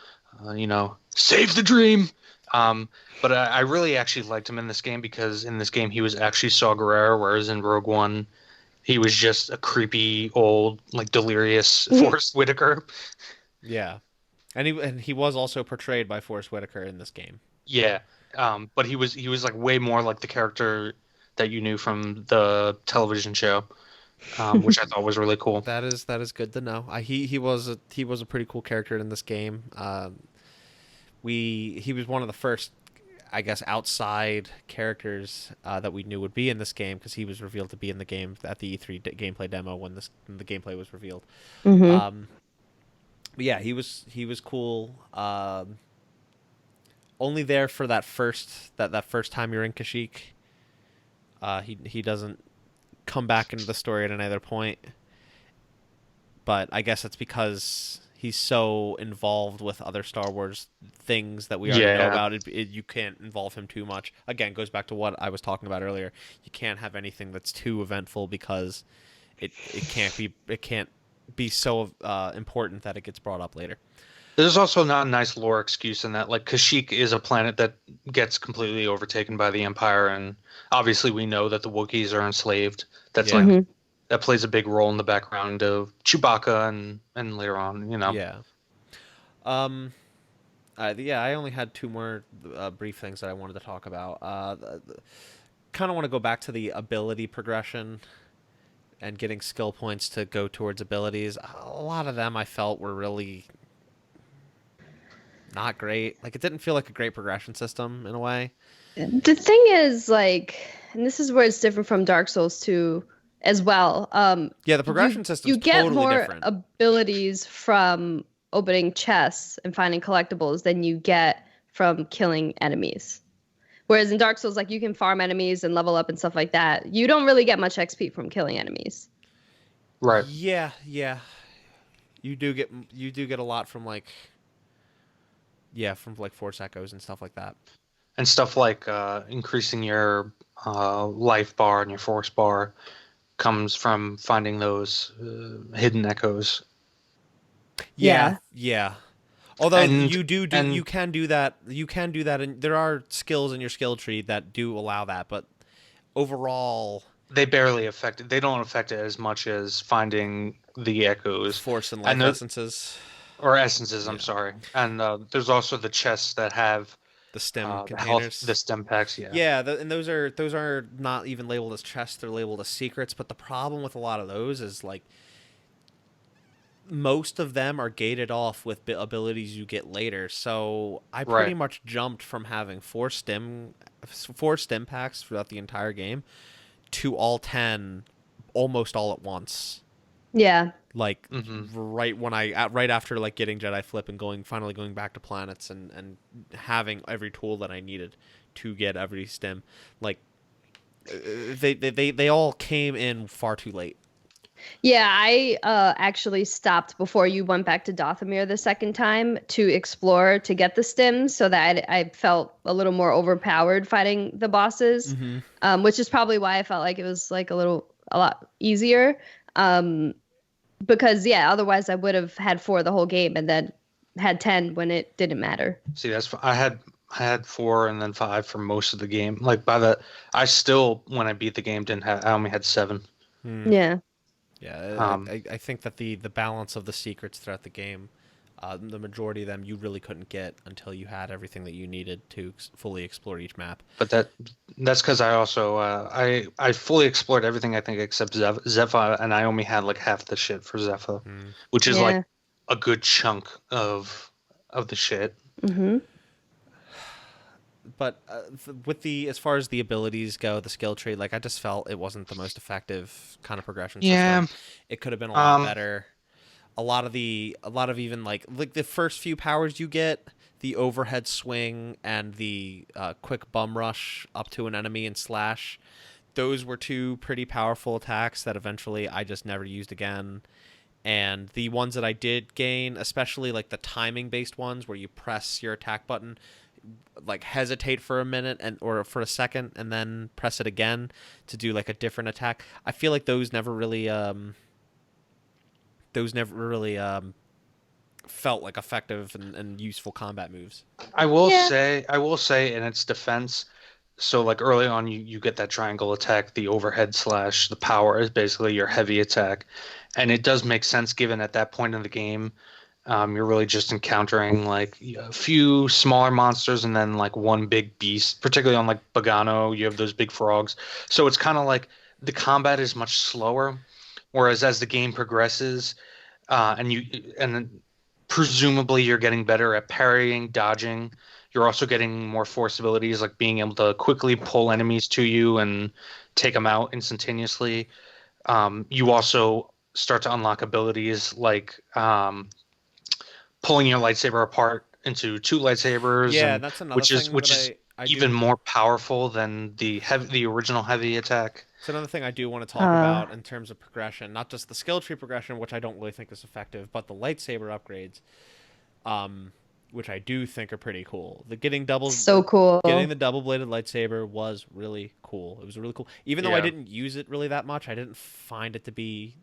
Save the dream. But I really actually liked him in this game because in this game he was actually Saw Gerrera, whereas in Rogue One he was just a creepy old, like, delirious Forrest Whitaker. Yeah. And he was also portrayed by Forrest Whitaker in this game. Yeah, but he was like way more like the character that you knew from the television show, which I thought was really cool. That is good to know. He was a pretty cool character in this game. He was one of the first, I guess, outside characters that we knew would be in this game, because he was revealed to be in the game at the E3 gameplay demo when the gameplay was revealed. Mm-hmm. But yeah, he was cool. Only there for that first time you're in Kashyyyk. He doesn't come back into the story at another point. But I guess it's because he's so involved with other Star Wars things that we already know about. You can't involve him too much. Again, goes back to what I was talking about earlier. You can't have anything that's too eventful because it can't be so important that it gets brought up later. There's also not a nice lore excuse in that. Like, Kashyyyk is a planet that gets completely overtaken by the Empire, and obviously we know that the Wookiees are enslaved. That's that plays a big role in the background of Chewbacca and later on, Yeah. I only had two more brief things that I wanted to talk about. Kind of want to go back to the ability progression and getting skill points to go towards abilities. A lot of them I felt were really not great. Like, it didn't feel like a great progression system in a way. The thing is, like, and this is where it's different from Dark Souls 2 as well. Yeah, the progression system is totally different. You get more abilities from opening chests and finding collectibles than you get from killing enemies. Whereas in Dark Souls, like, you can farm enemies and level up and stuff like that. You don't really get much XP from killing enemies. Right. Yeah. You do get a lot from Force Echoes and stuff like that. And stuff like increasing your life bar and your force bar comes from finding those hidden echoes. Yeah. Although you can do that, and there are skills in your skill tree that do allow that, but overall they barely affect it. They don't affect it as much as finding the echoes. Force and life essences. or essences. I'm Yeah. sorry. And there's also the chests that have The stem the health, containers. the stem packs. Yeah. Yeah, and those are not even labeled as chests; they're labeled as secrets. But the problem with a lot of those is like most of them are gated off with abilities you get later. So I pretty Right. much jumped from having four stim packs throughout the entire game to all 10 almost all at once. Yeah. Like Hmm. right after like getting Jedi Flip and finally going back to planets and having every tool that I needed to get every stim. Like they all came in far too late. Yeah, I actually stopped before you went back to Dothamir the second time to explore to get the stims so that I felt a little more overpowered fighting the bosses, which is probably why I felt like it was like a lot easier. Because yeah, otherwise I would have had 4 the whole game and then had 10 when it didn't matter. See, I had 4 and then 5 for most of the game. Like I still when I beat the game didn't have. I only had 7. Yeah. Yeah, I think that the balance of the secrets throughout the game, the majority of them you really couldn't get until you had everything that you needed to fully explore each map. But that's because I also I fully explored everything I think except Zephyr, and I only had like half the shit for Zephyr, which is like a good chunk of the shit. Mm-hmm. But with as far as the abilities go, the skill tree, like I just felt it wasn't the most effective kind of progression Yeah. system. It could have been a lot better. A lot of even like the first few powers you get, the overhead swing and the quick bum rush up to an enemy and slash, those were 2 pretty powerful attacks that eventually I just never used again. And the ones that I did gain, especially like the timing based ones where you press your attack button, like hesitate for a minute or for a second and then press it again to do like a different attack. I feel like those never really felt like effective and useful combat moves. I will say in its defense, so like early on you get that triangle attack, the overhead slash, the power is basically your heavy attack. And it does make sense given at that point in the game, you're really just encountering like a few smaller monsters and then like one big beast, particularly on like Bogano, you have those big frogs. So it's kind of like the combat is much slower, whereas as the game progresses, and presumably you're getting better at parrying, dodging. You're also getting more force abilities like being able to quickly pull enemies to you and take them out instantaneously. You also start to unlock abilities like pulling your lightsaber apart into 2 lightsabers. Yeah, and, that's another which is thing which that is I even do. more powerful than the original heavy attack. It's another thing I do want to talk about in terms of progression, not just the skill tree progression, which I don't really think is effective, but the lightsaber upgrades, which I do think are pretty cool. Getting the double bladed lightsaber was really cool. It was really cool, even though I didn't use it really that much. I didn't find it to be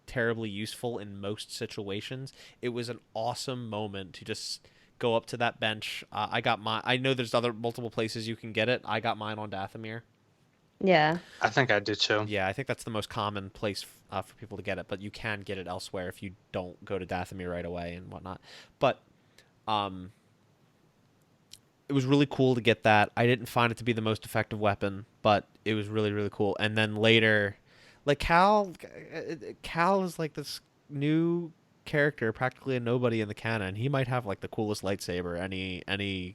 terribly useful in most situations. It was an awesome moment to just go up to that bench. I know there's multiple places you can get it. I got mine on Dathomir. Yeah. I think I did too. Yeah, I think that's the most common place for people to get it, but you can get it elsewhere if you don't go to Dathomir right away and whatnot. But it was really cool to get that. I didn't find it to be the most effective weapon, but it was really, really cool. And then later, like Cal is like this new character, practically a nobody in the canon. He might have like the coolest lightsaber any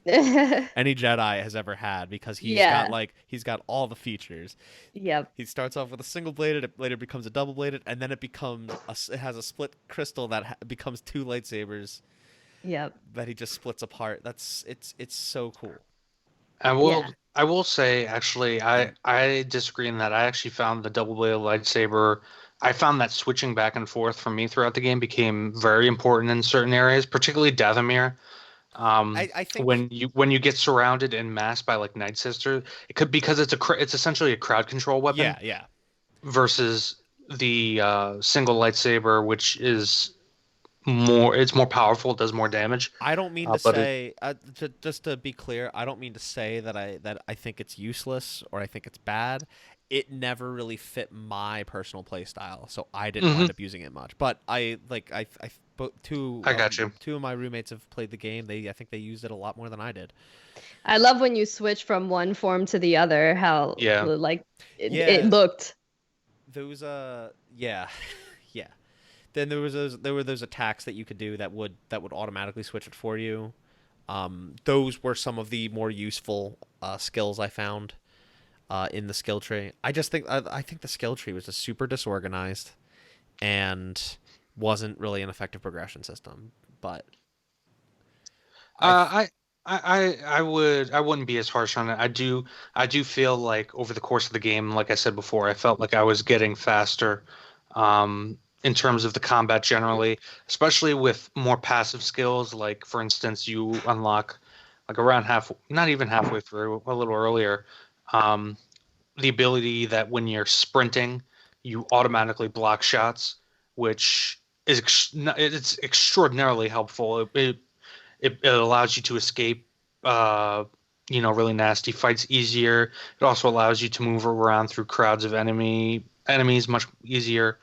Jedi has ever had because he's got all the features. Yep. He starts off with a single bladed, it later becomes a double bladed, and then it has a split crystal that becomes 2 lightsabers. Yep. That he just splits apart. It's so cool. I will say actually I disagree in that I actually found the double bladed lightsaber. I found that switching back and forth for me throughout the game became very important in certain areas, particularly Dathomir. I think when you get surrounded en masse by like Night Sister, it could because it's essentially a crowd control weapon. Yeah. Versus the single lightsaber, which is it's more powerful, does more damage. I don't mean to say just to be clear, I don't mean to say that I think it's useless or I think it's bad. it never really fit my personal play style, so I didn't wind up using it much. But I got you. two of my roommates have played the game. I think they used it a lot more than I did. I love when you switch from one form to the other, how like it looked. Those yeah. Yeah. Then there were those attacks that you could do that would automatically switch it for you. Those were some of the more useful skills I found in the skill tree. I just think I think the skill tree was just super disorganized and wasn't really an effective progression system. But I wouldn't be as harsh on it. I do feel like over the course of the game, like I said before, I felt like I was getting faster in terms of the combat generally, especially with more passive skills. Like for instance, you unlock like around not even halfway through, a little earlier, the ability that when you're sprinting, you automatically block shots, which is it's extraordinarily helpful. It allows you to escape, really nasty fights easier. It also allows you to move around through crowds of enemies much easier.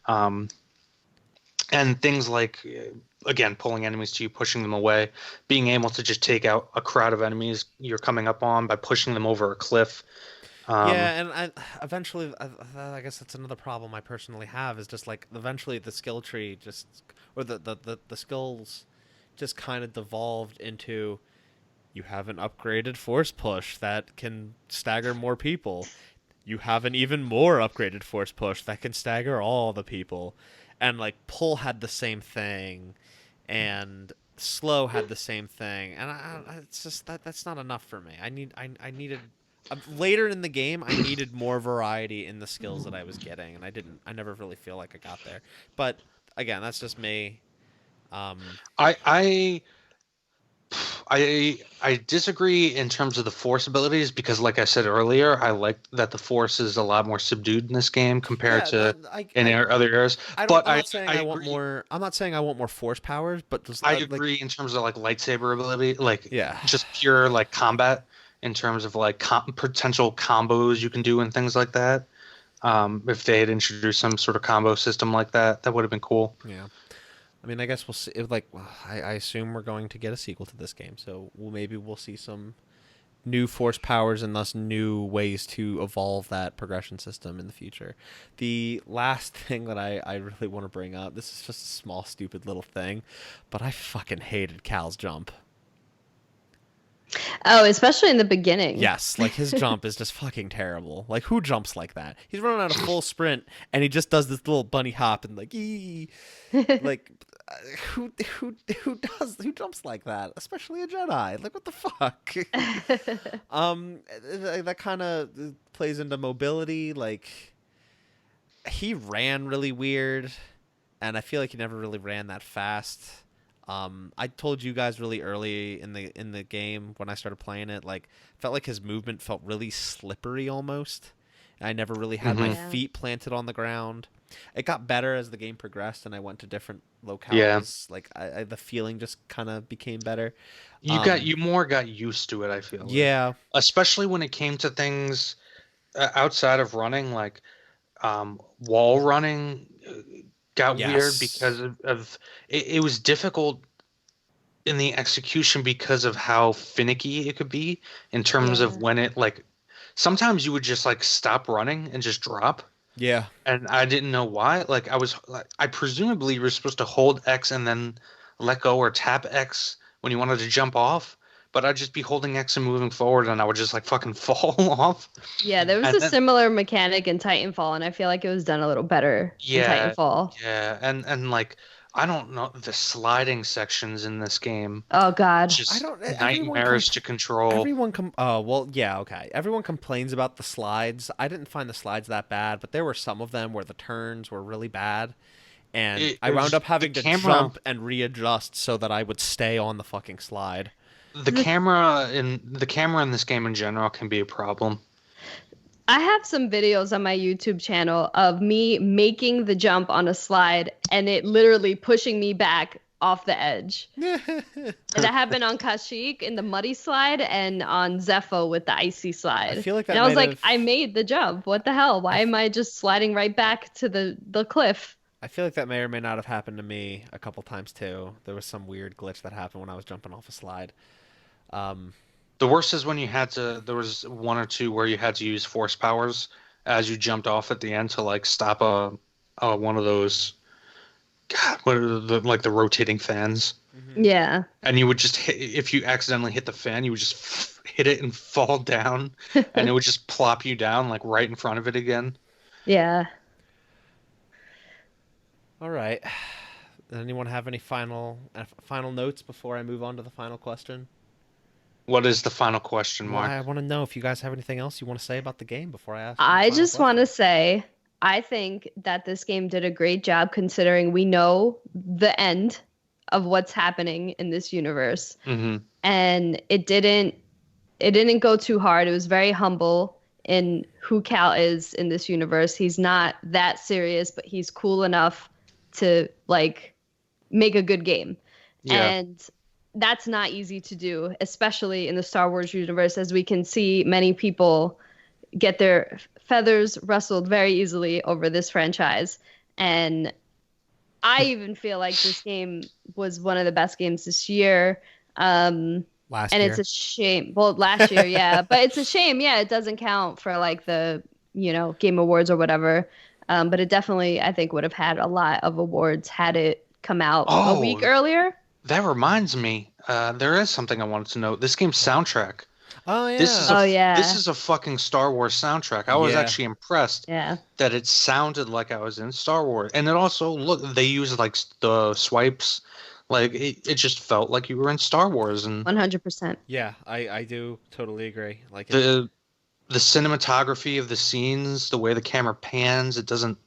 And things like, again, pulling enemies to you, pushing them away, being able to just take out a crowd of enemies you're coming up on by pushing them over a cliff. And eventually, I guess that's another problem I personally have is just like eventually the skill tree the skills just kind of devolved into you have an upgraded force push that can stagger more people. You have an even more upgraded force push that can stagger all the people. And like pull had the same thing, and slow had the same thing, and it's just that's not enough for me. I needed later in the game. I needed more variety in the skills that I was getting, and I never really feel like I got there. But again, that's just me. I disagree in terms of the force abilities because, like I said earlier, I like that the force is a lot more subdued in this game compared to other eras. I'm not saying I want more. I'm not saying I want more force powers, but just, I agree in terms of like lightsaber ability, like yeah, just pure like combat in terms of like potential combos you can do and things like that. If they had introduced some sort of combo system like that, that would have been cool. Yeah. I mean, I guess we'll see. I assume we're going to get a sequel to this game, so maybe we'll see some new force powers and thus new ways to evolve that progression system in the future. The last thing that I really want to bring up, this is just a small, stupid little thing, but I fucking hated Cal's jump. Oh, especially in the beginning. Yes, like his jump is just fucking terrible. Like who jumps like that? He's running out of full sprint and he just does this little bunny hop and like like who jumps like that? Especially a Jedi. Like what the fuck? That kind of plays into mobility. Like he ran really weird, and I feel like he never really ran that fast. I told you guys really early in the game when I started playing it, like felt like his movement felt really slippery almost. I never really had my feet planted on the ground. It got better as the game progressed and I went to different locales. Yeah. Like the feeling just kind of became better. You got used to it, I feel. Yeah. Like. Especially when it came to things outside of running, like wall running got weird because of it was difficult in the execution because of how finicky it could be in terms of when it like sometimes you would just like stop running and just drop. Yeah. And I didn't know why. Like I presumably you were supposed to hold X and then let go or tap X when you wanted to jump off. But I'd just be holding X and moving forward and I would just like fucking fall off. Yeah, there was a similar mechanic in Titanfall and I feel like it was done a little better in Titanfall. Yeah, and like I don't know the sliding sections in this game. Oh god. Just nightmarish to control. Everyone Everyone complains about the slides. I didn't find the slides that bad, but there were some of them where the turns were really bad. And I wound up having to jump and readjust so that I would stay on the fucking slide. The camera in this game in general can be a problem. I have some videos on my YouTube channel of me making the jump on a slide and it literally pushing me back off the edge. And that happened on Kashyyyk in the muddy slide and on Zepho with the icy slide. I feel like that and I was like, have... I made the jump. What the hell? Why am I just sliding right back to the cliff? I feel like that may or may not have happened to me a couple times too. There was some weird glitch that happened when I was jumping off a slide. The worst is when you had to. There was one or two where you had to use force powers as you jumped off at the end to like stop one of those. God, what are the rotating fans? Yeah. And you would just hit, if you accidentally hit the fan, you would just hit it and fall down, and it would just plop you down like right in front of it again. Yeah. All right. Does anyone have any final notes before I move on to the final question? What is the final question, Mark? Well, I want to know if you guys have anything else you want to say about the game before I ask. I just want to say, I think that this game did a great job considering we know the end of what's happening in this universe. Mm-hmm. And it didn't go too hard. It was very humble in who Cal is in this universe. He's not that serious, but he's cool enough to like make a good game. Yeah. And that's not easy to do, especially in the Star Wars universe, as we can see many people get their feathers rustled very easily over this franchise. And I even feel like this game was one of the best games this year. Last year. It's a shame. Well, last year, yeah. But it's a shame, yeah. It doesn't count for like the, Game Awards or whatever. But it definitely, I think, would have had a lot of awards had it come out a week earlier. That reminds me, there is something I wanted to note. This game's soundtrack. Oh yeah. This is a fucking Star Wars soundtrack. I was actually impressed that it sounded like I was in Star Wars, and it also they use like the swipes, like it just felt like you were in Star Wars. And 100%. Yeah, I do totally agree. Like the cinematography of the scenes, the way the camera pans, it doesn't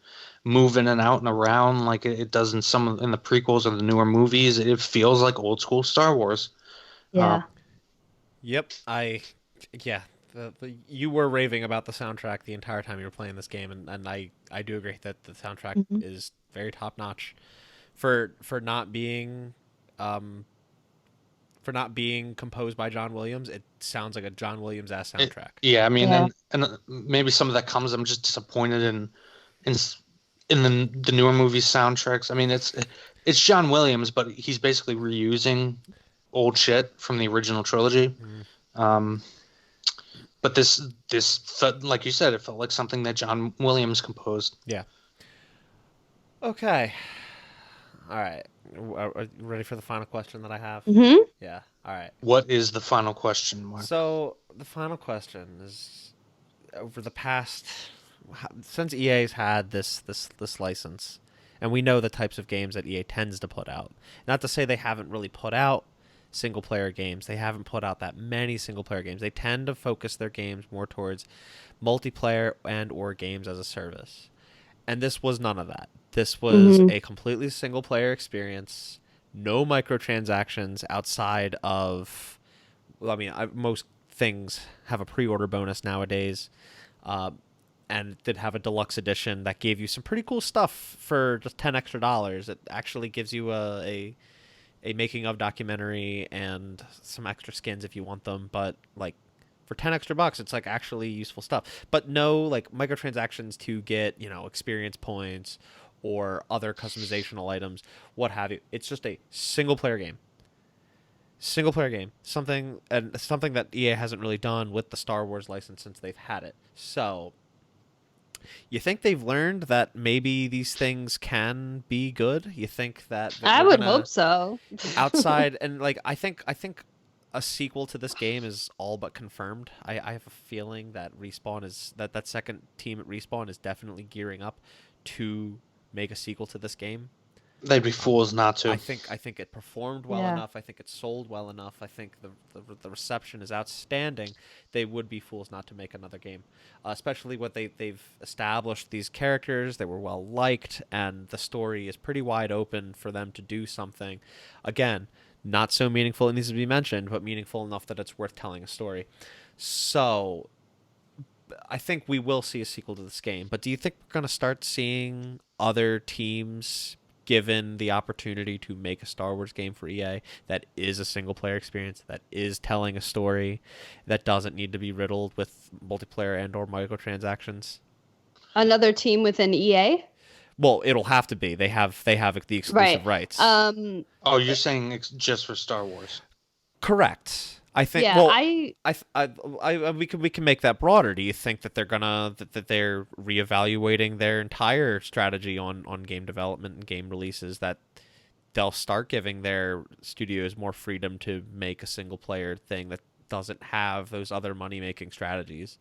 move in and out and around like it does in the prequels or the newer movies. It feels like old school Star Wars. Yeah. Yep. You were raving about the soundtrack the entire time you were playing this game, and I do agree that the soundtrack is very top notch for not being composed by John Williams. It sounds like a John Williams ass soundtrack. I mean, and maybe some of that comes. I'm just disappointed in the newer movie soundtracks. I mean, it's John Williams, but he's basically reusing old shit from the original trilogy. But this felt, like you said, it felt like something that John Williams composed. Yeah. Okay. All right. Are you ready for the final question that I have? Mm-hmm. Yeah. All right. What is the final question, Mark? So the final question is, over the past, since EA's had this license, and we know the types of games that EA tends to put out. Not to say they haven't really put out single player games. They haven't put out that many single player games. They tend to focus their games more towards multiplayer and or games as a service. And this was none of that. This was a completely single player experience, no microtransactions outside of, most things have a pre-order bonus nowadays, and did have a deluxe edition that gave you some pretty cool stuff for just $10 extra. It actually gives you a making of documentary and some extra skins if you want them, but like for $10 extra, it's like actually useful stuff. But no like microtransactions to get, experience points or other customizational items, what have you. It's just a single player game. Something that EA hasn't really done with the Star Wars license since they've had it. So you think they've learned that maybe these things can be good? You think that I would hope so. Outside and like I think a sequel to this game is all but confirmed. I have a feeling that Respawn is that second team at Respawn is definitely gearing up to make a sequel to this game. They'd be fools not to. I think it performed well enough. I think it sold well enough. I think the reception is outstanding. They would be fools not to make another game, especially what they've established these characters. They were well liked, and the story is pretty wide open for them to do something. Again, not so meaningful it needs to be mentioned, but meaningful enough that it's worth telling a story. So I think we will see a sequel to this game. But do you think we're going to start seeing other teams given the opportunity to make a Star Wars game for EA that is a single player experience, that is telling a story, that doesn't need to be riddled with multiplayer and or microtransactions. Another team within EA? Well, it'll have to be. They have the exclusive rights. Oh, you're saying it's just for Star Wars? Correct. I think. Yeah, well, we can make that broader. Do you think that they're that they're reevaluating their entire strategy on game development and game releases, that they'll start giving their studios more freedom to make a single player thing that doesn't have those other money making strategies?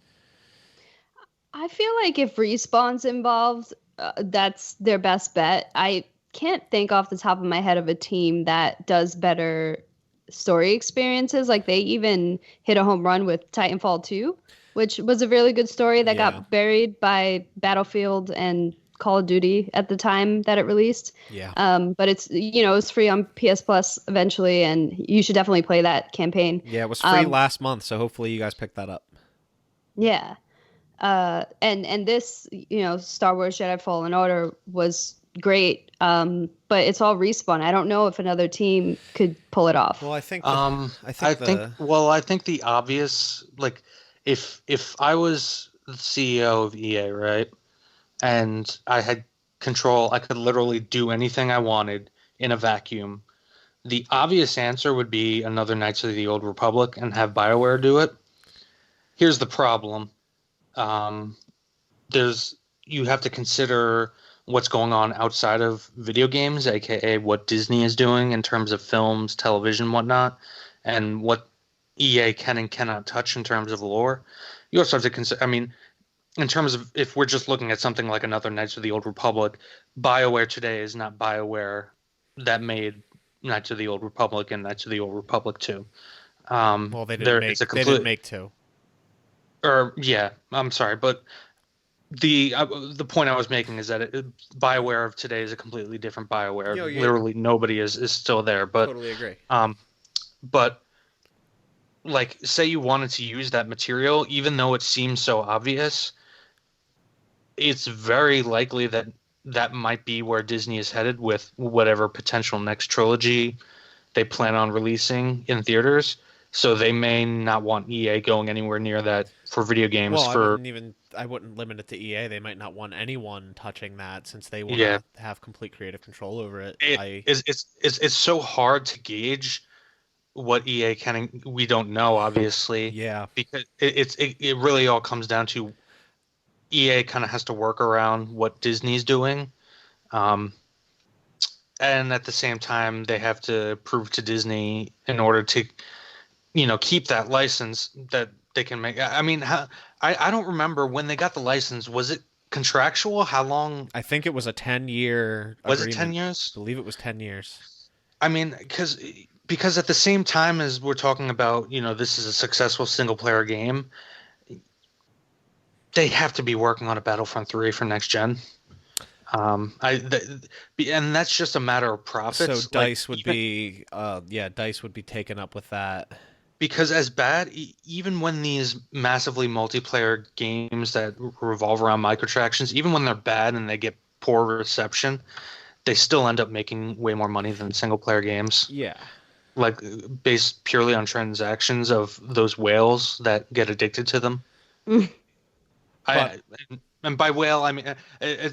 I feel like if Respawn's involved, that's their best bet. I can't think off the top of my head of a team that does better story experiences. Like they even hit a home run with Titanfall 2, which was a really good story that got buried by Battlefield and Call of Duty at the time that it released. Yeah. But it's, it's free on PS Plus eventually, and you should definitely play that campaign. Yeah, it was free last month, so hopefully you guys pick that up. Yeah. And this, Star Wars Jedi Fallen Order was great. But it's all Respawn. I don't know if another team could pull it off. Well, I think I think the obvious, like, if I was the CEO of EA, right, and I had control, I could literally do anything I wanted in a vacuum. The obvious answer would be another Knights of the Old Republic and have BioWare do it. Here's the problem. You have to consider what's going on outside of video games, aka what Disney is doing in terms of films, television, whatnot, and what EA can and cannot touch in terms of lore. You also have to consider, in terms of, if we're just looking at something like another Knights of the Old Republic, BioWare today is not BioWare that made Knights of the Old Republic and Knights of the Old Republic 2. Well, they didn't make 2. Or yeah, I'm sorry, but the point I was making is that BioWare of today is a completely different BioWare. Literally nobody is still there. But totally agree. But like, say you wanted to use that material, even though it seems so obvious, it's very likely that might be where Disney is headed with whatever potential next trilogy they plan on releasing in theaters. So they may not want EA going anywhere near that for video games. Well, I wouldn't limit it to EA. They might not want anyone touching that, since they want to have complete creative control over it. It's so hard to gauge what EA can. We don't know, obviously. Yeah. Because it really all comes down to EA kind of has to work around what Disney's doing. And at the same time, they have to prove to Disney in order to, keep that license that they can make. I don't remember when they got the license. Was it contractual? How long? I think it was a 10-year agreement. Was it 10 years? I believe it was 10 years. Because at the same time as we're talking about, this is a successful single-player game, they have to be working on a Battlefront 3 for next gen. And that's just a matter of profits. So DICE would be taken up with that. Because as bad, even when these massively multiplayer games that revolve around microtransactions, even when they're bad and they get poor reception, they still end up making way more money than single-player games. Yeah. Like, based purely on transactions of those whales that get addicted to them. And by whale, I mean,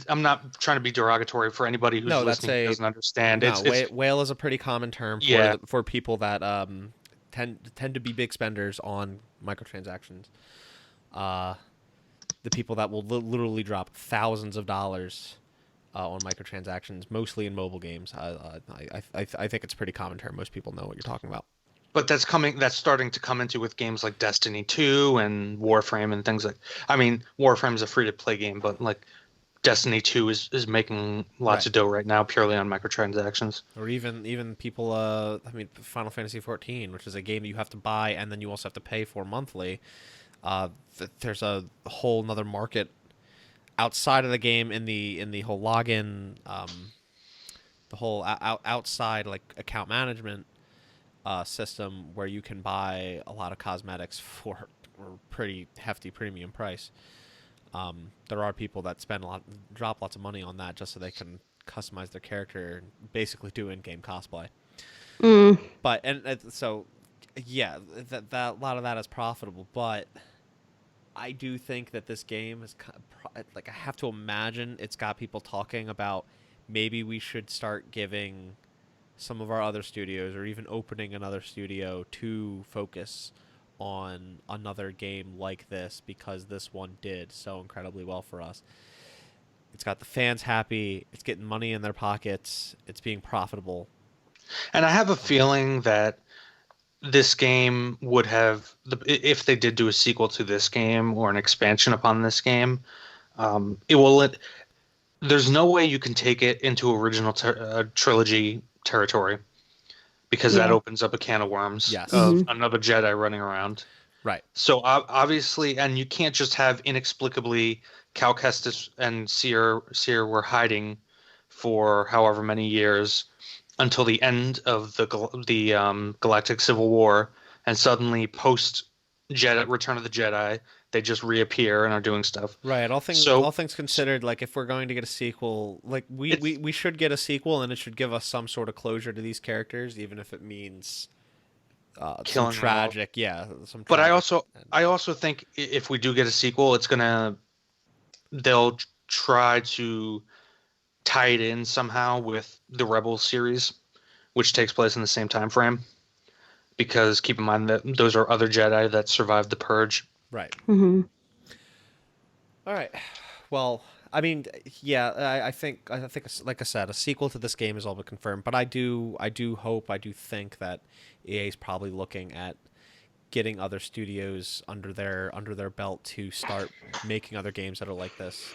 I'm not trying to be derogatory for anybody who's listening who doesn't understand. Whale is a pretty common term for people that tend to be big spenders on microtransactions. The people that will literally drop thousands of dollars on microtransactions, mostly in mobile games. I think it's a pretty common term. Most people know what you're talking about. But that's starting to come into with games like Destiny 2 and Warframe and things like. Warframe's a free-to-play game, but like Destiny 2 is making lots of dough right now purely on microtransactions. Or even people, Final Fantasy 14, which is a game that you have to buy and then you also have to pay for monthly. There's a whole nother market outside of the game in the whole login, the whole outside like account management system where you can buy a lot of cosmetics for a pretty hefty premium price. There are people that drop lots of money on that just so they can customize their character, basically do in-game cosplay. Mm. But so, yeah, that a lot of that is profitable. But I do think that this game is like, I have to imagine it's got people talking about maybe we should start giving some of our other studios, or even opening another studio to focus on another game like this, because this one did so incredibly well for us. It's got the fans happy. It's getting money in their pockets. It's being profitable. And I have a feeling that this game would have, if they did do a sequel to this game or an expansion upon this game, it will. There's no way you can take it into original trilogy territory, because that opens up a can of worms of another Jedi running around. Right. So obviously, and you can't just have inexplicably Cal Kestis and Seer were hiding for however many years until the end of the Galactic Civil War, and suddenly post Jedi Return of the Jedi, they just reappear and are doing stuff. Right. All things considered, like, if we're going to get a sequel, like we should get a sequel, and it should give us some sort of closure to these characters, even if it means some tragic, But I also think if we do get a sequel, they'll try to tie it in somehow with the Rebels series, which takes place in the same time frame. Because keep in mind that those are other Jedi that survived the Purge. Right. Mm-hmm. All right. Well, I mean, yeah, I think, like I said, a sequel to this game is all but confirmed. But I do think that EA is probably looking at getting other studios under their belt to start making other games that are like this.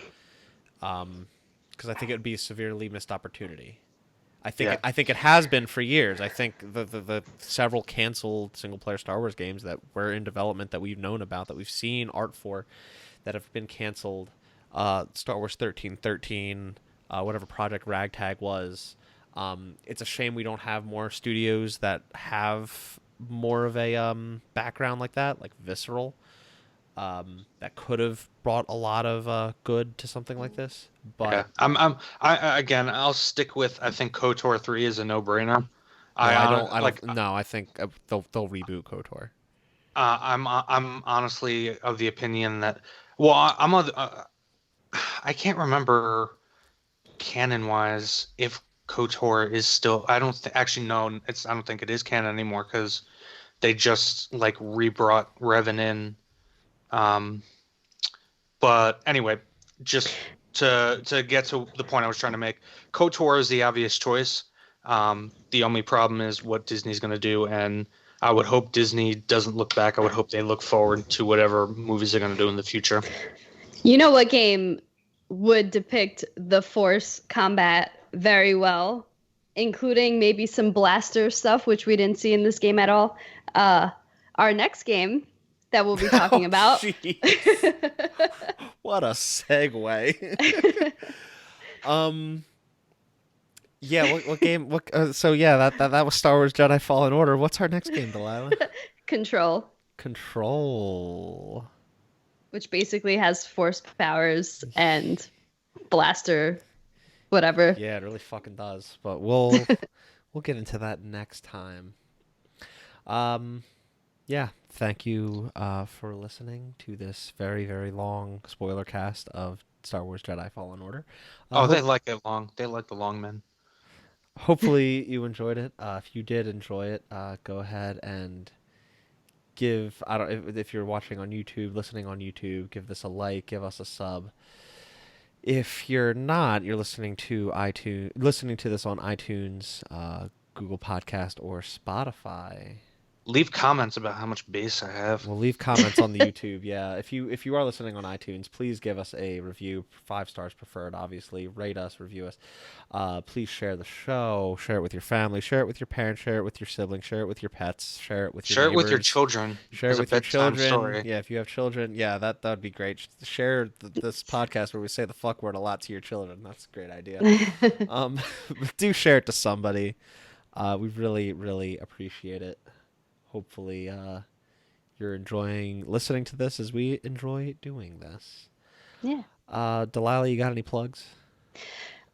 Because I think it would be a severely missed opportunity. I think it has been for years. I think the several canceled single-player Star Wars games that were in development that we've known about, that we've seen art for, that have been canceled, Star Wars 1313, whatever Project Ragtag was. It's a shame we don't have more studios that have more of a background like that, like Visceral, that could have brought a lot of good to something like this. But yeah. I'll stick with, I think KOTOR 3 is a no-brainer. I think they'll reboot KOTOR. I'm honestly of the opinion that, I can't remember canon-wise if KOTOR is still. I don't know. I don't think it is canon anymore, because they just like rebrought Revan in. But anyway, just to get to the point I was trying to make, KOTOR is the obvious choice. The only problem is what Disney's going to do, and I would hope Disney doesn't look back. I would hope they look forward to whatever movies they're going to do in the future. You know what game would depict the Force combat very well, including maybe some blaster stuff, which we didn't see in this game at all? Our next game that we'll be talking about. What a segue. Yeah, what game? So yeah, that was Star Wars Jedi Fallen Order. What's our next game, Delaila? Control. Which basically has force powers and blaster, whatever. Yeah, it really fucking does. But we'll get into that next time. Yeah, thank you for listening to this very, very long spoiler cast of Star Wars Jedi Fallen Order. They like it long. They like the long men. Hopefully you enjoyed it. If you did enjoy it, go ahead and give, if you're watching on YouTube, listening on YouTube, give this a like, give us a sub. If you're not, you're listening to this on iTunes, Google Podcast, or Spotify. Leave comments about how much bass I have. We'll leave comments on the YouTube. Yeah, if you are listening on iTunes, please give us a review, 5 stars preferred, obviously. Rate us, review us. Please share the show. Share it with your family. Share it with your parents. Share it with your siblings. Share it with your pets. Share it with your neighbors. Share it with your children. Share it with your children. Story. Yeah, if you have children, that would be great. Share this podcast where we say the fuck word a lot to your children. That's a great idea. Do share it to somebody. We really, really appreciate it. Hopefully you're enjoying listening to this as we enjoy doing this. Yeah. Delaila, you got any plugs?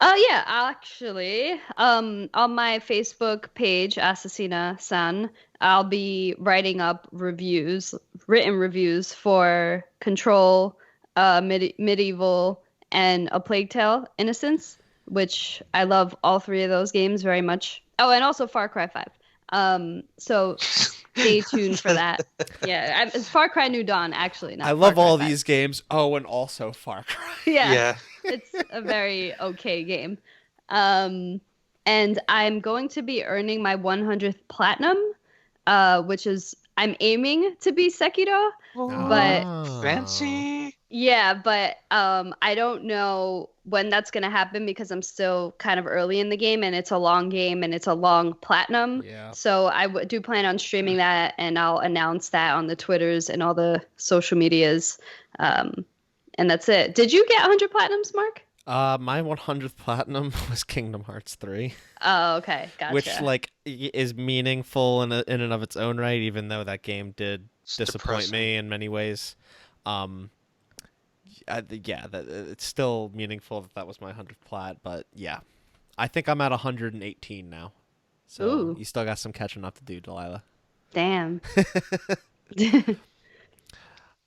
Oh yeah, actually, on my Facebook page, Assassina San, I'll be writing up written reviews for Control, Medieval, and A Plague Tale: Innocence, which I love all three of those games very much. Oh, and also Far Cry 5. So stay tuned for that. Yeah, it's Far Cry New Dawn, actually, I not Far love Cry all 5. these games. Oh, and also Far Cry. Yeah, Yeah. it's a very okay game. Um, and I'm going to be earning my 100th platinum, which is I'm aiming to be Sekiro, but Ah. Fancy. yeah, but I don't know when that's gonna happen because I'm still kind of early in the game and it's a long game and it's a long platinum. Yeah. So I do plan on streaming that and I'll announce that on the Twitters and all the social medias. Um, and that's it. Did you get 100 platinums, Mark? My 100th platinum was Kingdom Hearts 3, Oh, okay, which gotcha. like is meaningful in and of its own right, even though that game did It's disappoint depressing. me in many ways. Um, yeah, it's still meaningful that was my 100th plat, but yeah, I think I'm at 118 now. So Ooh, you still got some catching up to do, Delilah. damn.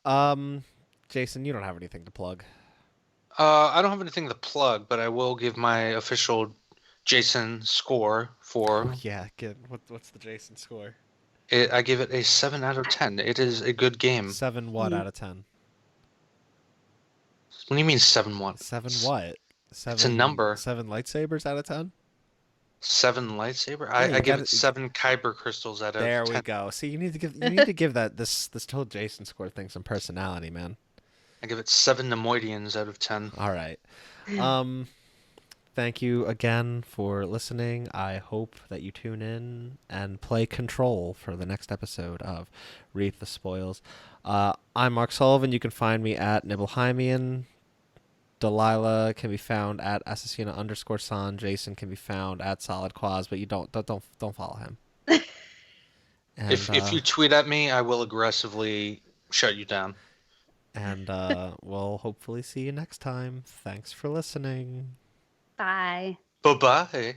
Um, Jason, you don't have anything to plug. I don't have anything to plug, but I will give my official Jason score for Oh yeah, what's the Jason score? it. I give it a 7 out of 10. It is a good game. 7 what Mhm. out of 10? What do you mean 7 what? 7 what? It's a number. 7 lightsabers out of 10? 7 lightsaber. Yeah, I you give got it it. 7 kyber crystals out of There we 10. go. See, you need to give that this whole Jason score thing some personality, man. I give it 7 Nemoidians out of 10. All right. Um, thank you again for listening. I hope that you tune in and play Control for the next episode of Reap the Spoils. I'm Mark Sullivan. You can find me at Nibelheimian. Delilah can be found at Assassina_San. Jason can be found at Solid Quaz, but you don't follow him. And If you tweet at me, I will aggressively shut you down. and we'll hopefully see you next time. Thanks for listening. Bye. Bye-bye.